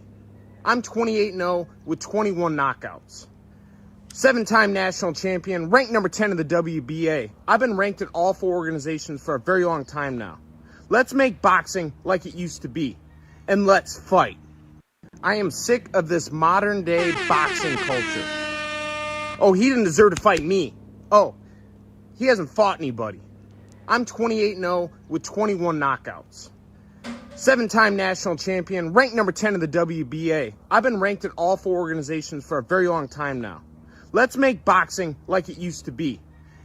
I'm 28-0 with 21 knockouts. 7-time national champion, ranked number 10 in the WBA. I've been ranked in all 4 organizations for a very long time now. Let's make boxing like it used to be. And let's fight. I am sick of this modern day boxing culture. Oh, he didn't deserve to fight me. Oh, he hasn't fought anybody. I'm 28-0 with 21 knockouts. 7-time national champion, ranked number 10 in the WBA. I've been ranked in all 4 organizations for a very long time now. Let's make boxing like it used to be.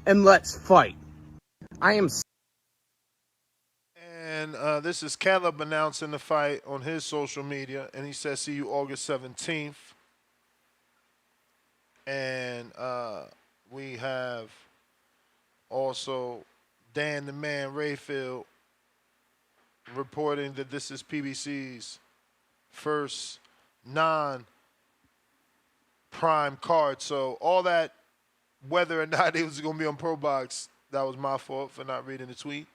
And let's fight. I am... And this is Caleb announcing the fight on his social media. And he says, see you August 17th. And we have also Dan the Man Rayfield reporting that this is PBC's first non-prime card. So all that, whether or not it was going to be on Pro Box, that was my fault for not reading the tweet.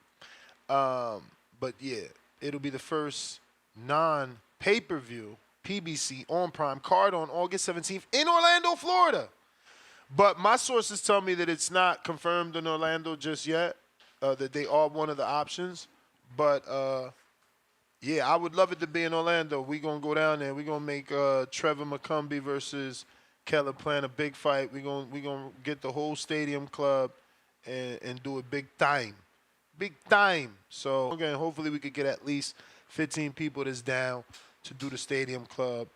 But yeah, it'll be the first non-pay-per-view PBC on Prime card on August 17th in Orlando, Florida. But my sources tell me that it's not confirmed in Orlando just yet, that they are one of the options. But, yeah, I would love it to be in Orlando. We're going to go down there. We're going to make Trevor McCumby versus Caleb Plant a big fight. We're going to get the whole stadium club and do it big time. Big time. So, again, hopefully we could get at least 15 people that's down to do the stadium club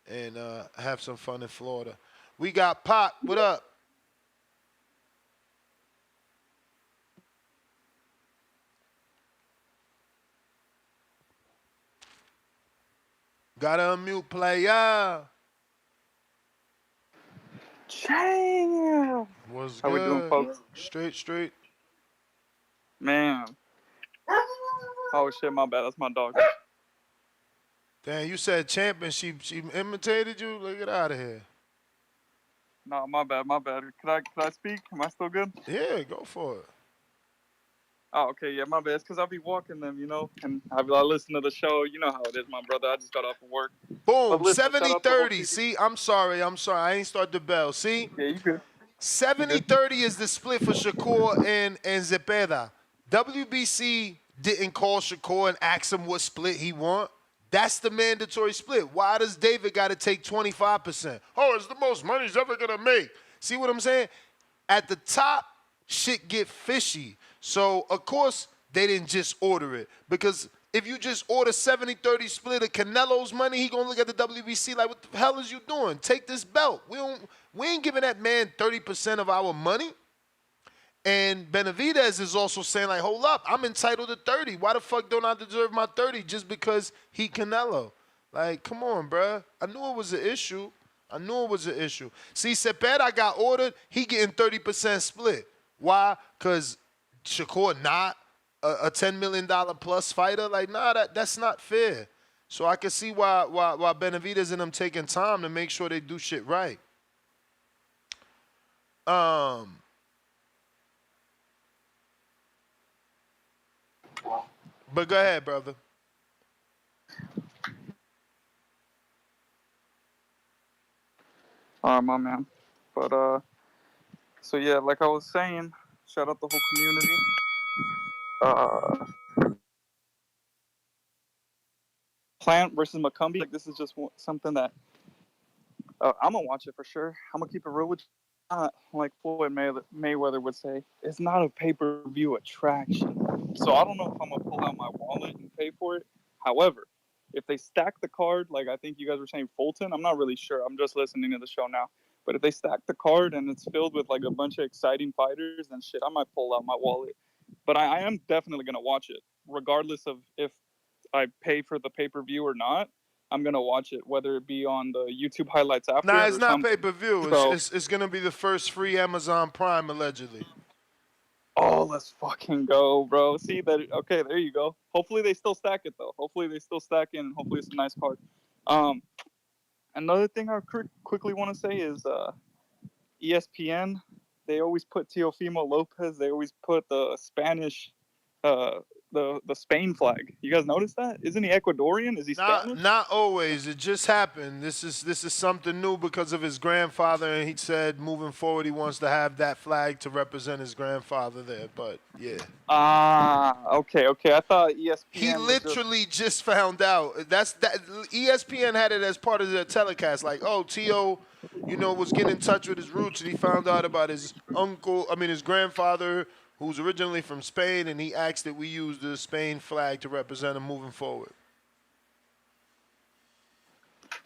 and have some fun in Florida. We got Pop. What up? Gotta unmute, player. Damn. What's How we doing, good? folks? Straight. Man. Oh shit, my bad. That's my dog. Damn, you said champion. She imitated you? Look, get out of here. No, my bad. Could I speak? Am I still good? Yeah, go for it. Oh, okay, yeah, my bad. It's because I'll be walking them, you know, and I listen to the show. You know how it is, my brother. I just got off of work. Boom, listen, shout out to whole 70-30. See, I'm sorry. I ain't start the bell. See? Yeah, you good. 70-30 is the split for Shakur and Zepeda. WBC didn't call Shakur and ask him what split he want. That's the mandatory split. Why does David got to take 25%? Oh, it's the most money he's ever going to make. See what I'm saying? At the top, shit get fishy. So, of course, they didn't just order it. Because if you just order 70-30 split of Canelo's money, he going to look at the WBC like, what the hell is you doing? Take this belt. We ain't giving that man 30% of our money. And Benavidez is also saying, like, hold up, I'm entitled to 30. Why the fuck don't I deserve my 30 just because he Canelo? Like, come on, bruh. I knew it was an issue. See, Cepeda got ordered. He getting 30% split. Why? Because Shakur not a $10 million plus fighter. Like, nah, that's not fair. So I can see why Benavidez and them taking time to make sure they do shit right. But go ahead, brother. My man. But, so yeah, like I was saying, shout out the whole community. Plant versus McCumby. Like, this is just something that I'm going to watch it for sure. I'm going to keep it real with you. Not like Floyd Mayweather would say, it's not a pay-per-view attraction. So I don't know if I'm going to pull out my wallet and pay for it. However, if they stack the card, like I think you guys were saying Fulton, I'm not really sure. I'm just listening to the show now. But if they stack the card and it's filled with like a bunch of exciting fighters, then shit, I might pull out my wallet. But I am definitely going to watch it, regardless of if I pay for the pay-per-view or not. I'm going to watch it, whether it be on the YouTube highlights after. Nah, it's not pay-per-view. So, it's going to be the first free Amazon Prime, allegedly. oh, let's fucking go, bro. See that? Okay, there you go. Hopefully they still stack it, though. Hopefully it's a nice card. Another thing I quickly want to say is ESPN. They always put Teofimo Lopez. They always put the Spanish, the Spain flag. You guys notice that? Isn't he Ecuadorian? Is he Spanish? Not always. It just happened. This is something new because of his grandfather, and he said moving forward he wants to have that flag to represent his grandfather there. But yeah. Okay. I thought ESPN. He literally just found out. ESPN had it as part of their telecast. Like, oh, T.O., was getting in touch with his roots, and he found out about his grandfather, who's originally from Spain, and he asked that we use the Spain flag to represent him moving forward.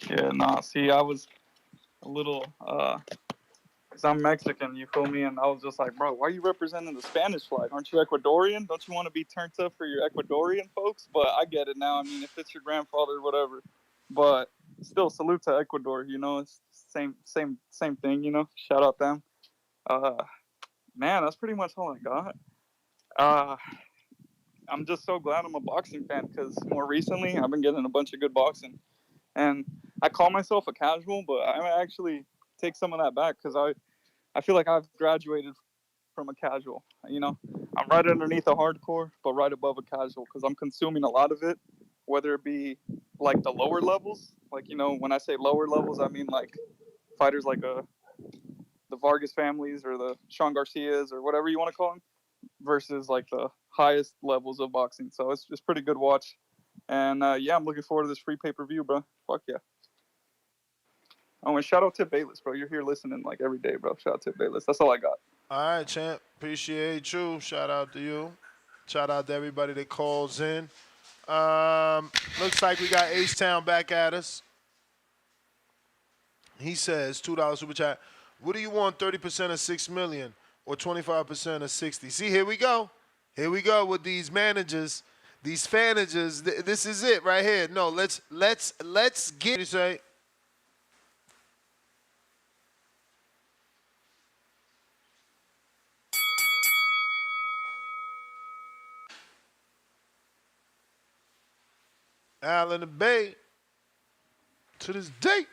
Yeah, nah. See, I was a little, because I'm Mexican, you feel me? And I was just like, bro, why are you representing the Spanish flag? Aren't you Ecuadorian? Don't you want to be turned up for your Ecuadorian folks? But I get it now. I mean, if it's your grandfather, whatever. But still, salute to Ecuador. It's same thing. Shout out them. Man, that's pretty much all I got. I'm just so glad I'm a boxing fan because more recently I've been getting a bunch of good boxing. And I call myself a casual, but I actually take some of that back because I feel like I've graduated from a casual. I'm right underneath a hardcore, but right above a casual because I'm consuming a lot of it, whether it be like the lower levels. Like, when I say lower levels, I mean like fighters like the Vargas families or the Sean Garcias or whatever you want to call them, versus like the highest levels of boxing. So it's pretty good watch. And I'm looking forward to this free pay-per-view, bro. Fuck yeah. Oh, and shout out to Bayless, bro. You're here listening like every day, bro. Shout out to Bayless. That's all I got. All right, champ. Appreciate you. Shout out to you. Shout out to everybody that calls in. Looks like we got H-Town back at us. He says, $2 super chat. What do you want, 30% of $6 million or 25% of 60? See, here we go. Here we go with these managers, these fanagers. This is it right here. No, let's get. What do you say? Al in the Bay to this day.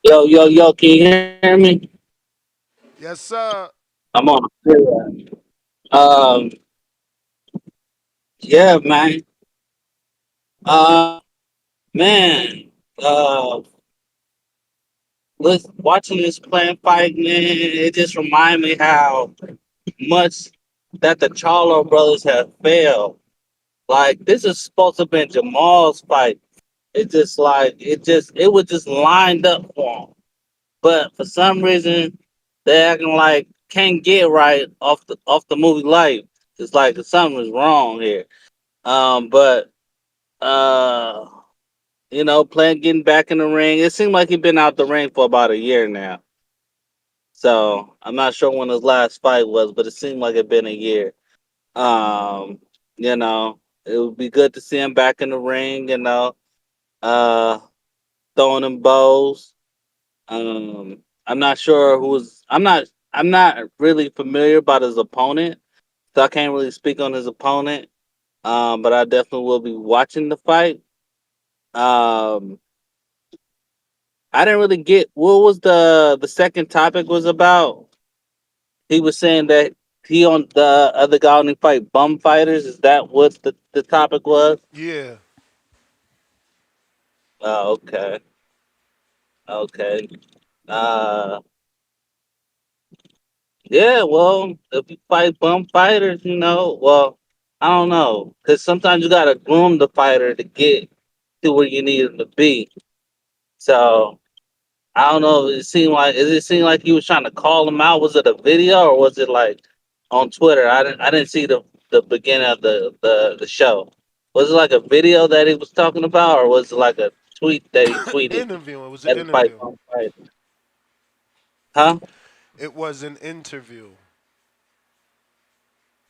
Yo, can you hear me? Yes, sir. I'm on a freeway. Yeah, man. Uh, man. Uh, watching this plan fight, man, it just remind me how much that the Charlo brothers have failed. Like, this is supposed to have been Jamal's fight. It was just lined up for him. But for some reason, they're acting like can't get right off the movie Life. It's like something is wrong here. But uh, playing getting back in the ring. It seemed like he'd been out the ring for about a year now. So I'm not sure when his last fight was, but it seemed like it'd been a year. Um, it would be good to see him back in the ring. Uh, throwing them bows. I'm not sure who's. I'm not really familiar about his opponent, so I can't really speak on his opponent. But I definitely will be watching the fight. Um, I didn't really get what was the second topic was about. He was saying that he on the other guy only fight bum fighters. Is that what the topic was? Yeah. Oh, okay. Okay. Uh, yeah. Well, if you fight bum fighters, I don't know, because sometimes you gotta groom the fighter to get to where you need him to be. So I don't know. Does it seem like he was trying to call him out? Was it a video or was it like on Twitter? I didn't see the beginning of the show. Was it like a video that he was talking about, or was it like a tweet that he tweeted? Interview. It was an At the fight, interview. huh? It was an interview.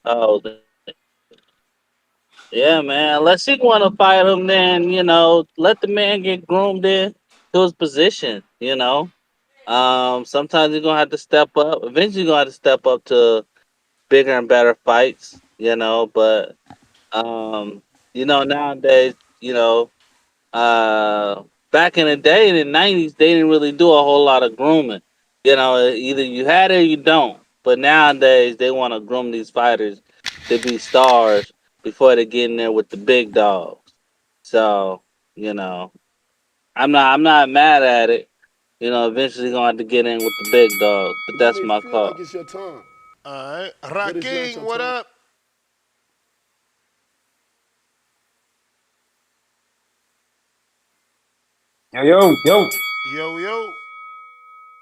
Oh, yeah, man. Unless he want to fight him, then let the man get groomed in to his position. Sometimes you're gonna have to step up. Eventually, you're gonna have to step up to bigger and better fights. But nowadays, uh, back in the day in the '90s, they didn't really do a whole lot of grooming. Either you had it or you don't. But nowadays, they want to groom these fighters to be stars before they get in there with the big dogs. So, you know, I'm not mad at it. Eventually gonna have to get in with the big dogs, but You that's may my feel like call. it's your time, All right. but it's not Rakim, your what time. up? Yo. Yo.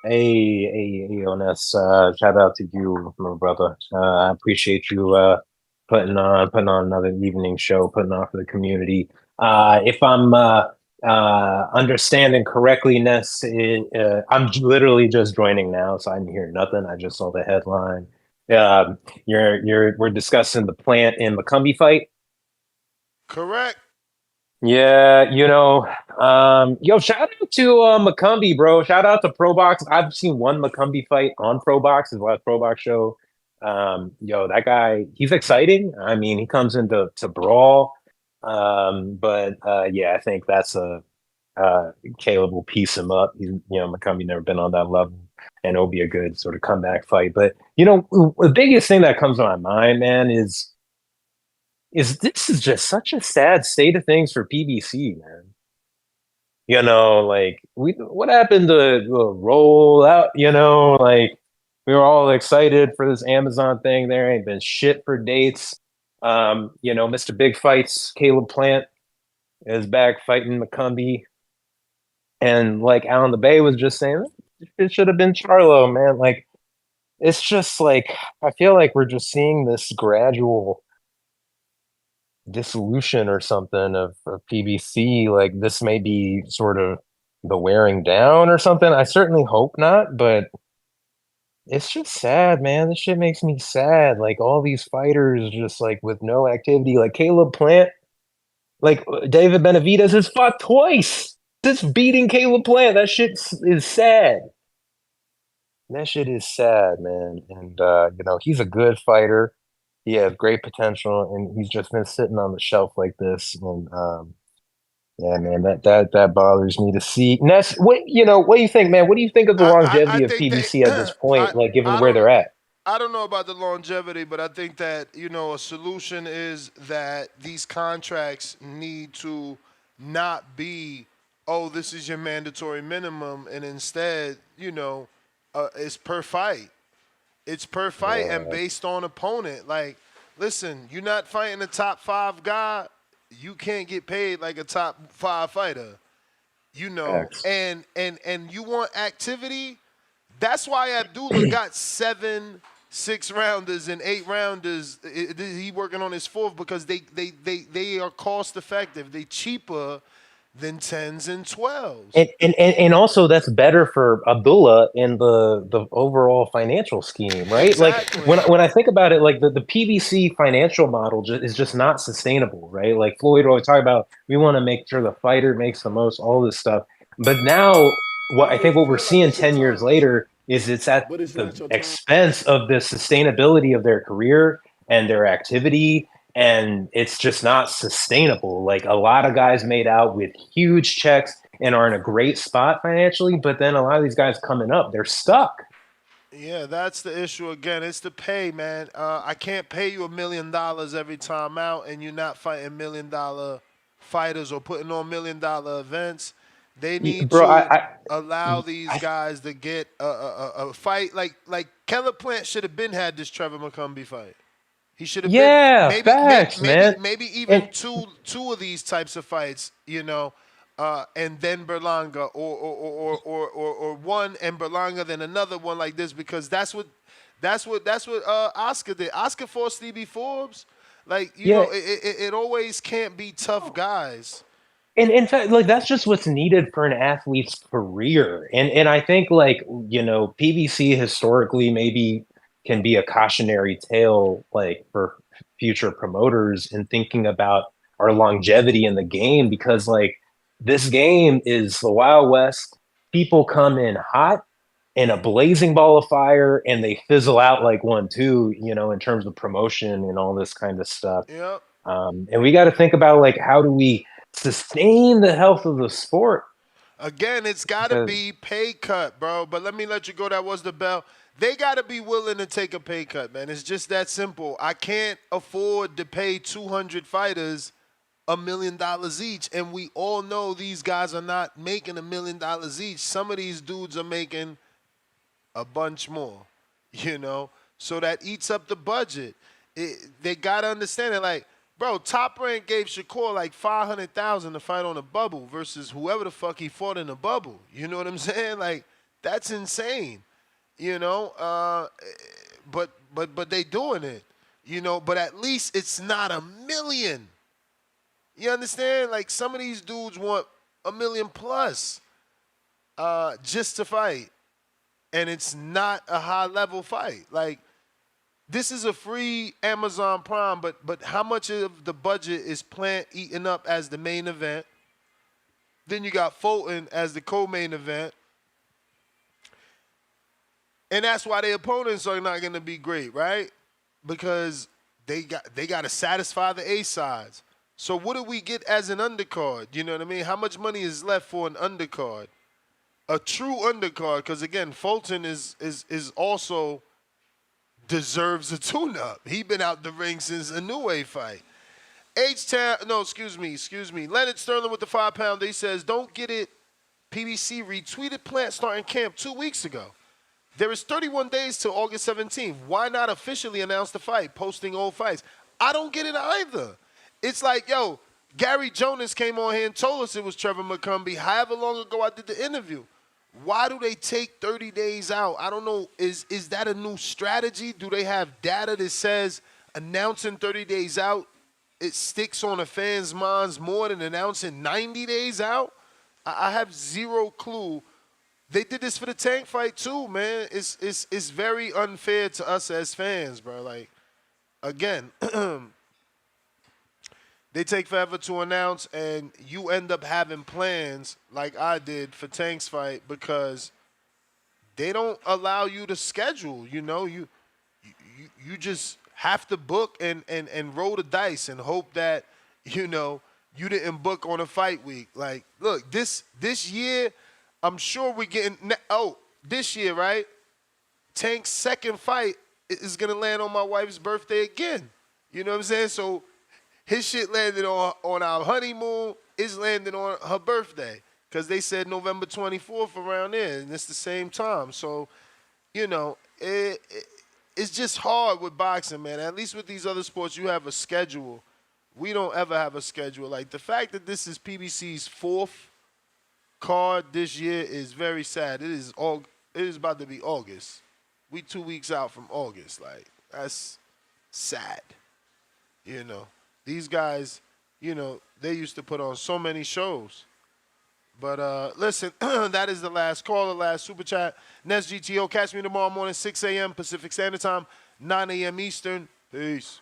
Hey, Ones. Shout out to you, my brother. I appreciate you putting on another evening show, putting on for the community. If I'm understanding correctly, Ness, I'm literally just joining now, so I didn't hear nothing. I just saw the headline. We're discussing the Plant and McCumby fight. Correct. Yeah, shout out to McCumby, bro. Shout out to ProBox. I've seen one McCumby fight on ProBox, his last ProBox show. That guy, he's exciting. I mean, he comes into brawl. But yeah, I think that's Caleb will piece him up. McCumby never been on that level, and it'll be a good sort of comeback fight. But the biggest thing that comes to my mind, man, this is just such a sad state of things for PBC, man. Like what happened to roll out, like we were all excited for this Amazon thing. There ain't been shit for dates. Mr. Big Fights, Caleb Plant is back fighting McCumby. And like Alan the Bay was just saying, It should have been Charlo, man. Like, it's just like I feel like we're just seeing this gradual dissolution or something of PBC. Like, this may be sort of the wearing down or something. I certainly hope not, but it's just sad, man. This shit makes me sad. Like, all these fighters just like with no activity. Like Caleb Plant, like David Benavidez has fought twice. Just beating Caleb Plant. That shit is sad. That shit is sad, man. And he's a good fighter. He has great potential, and he's just been sitting on the shelf like this. And yeah, man, that bothers me to see. Ness, what do you think, man? What do you think of the I longevity of think PBC at this point, like given I where don't they're at? I don't know about the longevity, but I think that a solution is that these contracts need to not be, oh, this is your mandatory minimum, and instead, it's per fight. It's per fight and based on opponent. Like, listen, you're not fighting a top 5 guy, you can't get paid like a top 5 fighter. And you want activity. That's why Abdullah got 7 6-rounders and 8-rounders. He working on his 4th because they are cost effective. They cheaper than 10s and 12s. And also that's better for Abdullah in the overall financial scheme, right? Exactly. Like when I think about it, like the PBC financial model is just not sustainable, right? Like Floyd always talk about, we want to make sure the fighter makes the most, all this stuff. But now what we're seeing 10 years later is it's at the expense of the sustainability of their career and their activity, and it's just not sustainable. Like, a lot of guys made out with huge checks and are in a great spot financially, but then a lot of these guys coming up, they're stuck. Yeah, that's the issue again. It's the pay, man. I can't pay you $1 million every time out, and you're not fighting $1 million fighters or putting on $1 million events. They need Bro, to allow these guys to get a fight. Like Keller Plant should have been had this Trevor McCumby fight. He should have been maybe even two of these types of fights, and then Berlanga or one and Berlanga then another one like this, because that's what Oscar did. Oscar fought Stevie Forbes. Like, it always can't be tough guys. And in fact, like, that's just what's needed for an athlete's career. And I think, like, PBC historically maybe can be a cautionary tale, like, for future promoters in thinking about our longevity in the game, because, like, this game is the Wild West. People come in hot in a blazing ball of fire and they fizzle out like 1-2, in terms of promotion and all this kind of stuff. Yep. And we got to think about, like, how do we sustain the health of the sport? Again, it's got to be pay cut, bro. But let me let you go. That was the bell. They got to be willing to take a pay cut, man. It's just that simple. I can't afford to pay 200 fighters $1 million each. And we all know these guys are not making $1 million each. Some of these dudes are making a bunch more, So that eats up the budget. They got to understand it. Like, bro, Top Rank gave Shakur like $500,000 to fight on a bubble versus whoever the fuck he fought in a bubble. You know what I'm saying? Like, that's insane. But they doing it. But at least it's not $1 million. You understand? Like, some of these dudes want $1 million plus just to fight, and it's not a high level fight. Like, this is a free Amazon Prime, but how much of the budget is Plant eating up as the main event? Then you got Fulton as the co-main event. And that's why their opponents are not going to be great, right? Because they got to satisfy the A sides. So what do we get as an undercard? You know what I mean? How much money is left for an undercard? A true undercard, because again, Fulton is also deserves a tune-up. He been out the ring since a New Way fight. Excuse me. Leonard Sterling with the 5-pounder. He says, don't get it. PBC retweeted Plant starting camp 2 weeks ago. There is 31 days till August 17th. Why not officially announce the fight, posting old fights? I don't get it either. It's like, yo, Gary Jonas came on here and told us it was Trevor McCumby however long ago I did the interview. Why do they take 30 days out? I don't know. Is that a new strategy? Do they have data that says announcing 30 days out, it sticks on a fan's minds more than announcing 90 days out? I have zero clue. They did this for the Tank fight too, man. It's very unfair to us as fans, bro. Like, again, they take forever to announce, and you end up having plans like I did for Tank's fight because they don't allow you to schedule. You know, you just have to book and roll the dice and hope that, you know, you didn't book on a fight week. Like, look, this year, I'm sure we're getting this year, right? Tank's second fight is gonna land on my wife's birthday again. You know what I'm saying? So his shit landed on our honeymoon. It's landing on her birthday because they said November 24th around there, and it's the same time. So, you know, it's just hard with boxing, man. At least with these other sports, you have a schedule. We don't ever have a schedule. Like, the fact that this is PBC's 4th card this year is very sad. It is about to be August. We 2 weeks out from August. Like, that's sad. You know, these guys, you know, they used to put on so many shows. But listen, that is the last call, the last super chat. Nest GTO, catch me tomorrow morning, 6 a.m. Pacific Standard Time, 9 a.m. Eastern. Peace.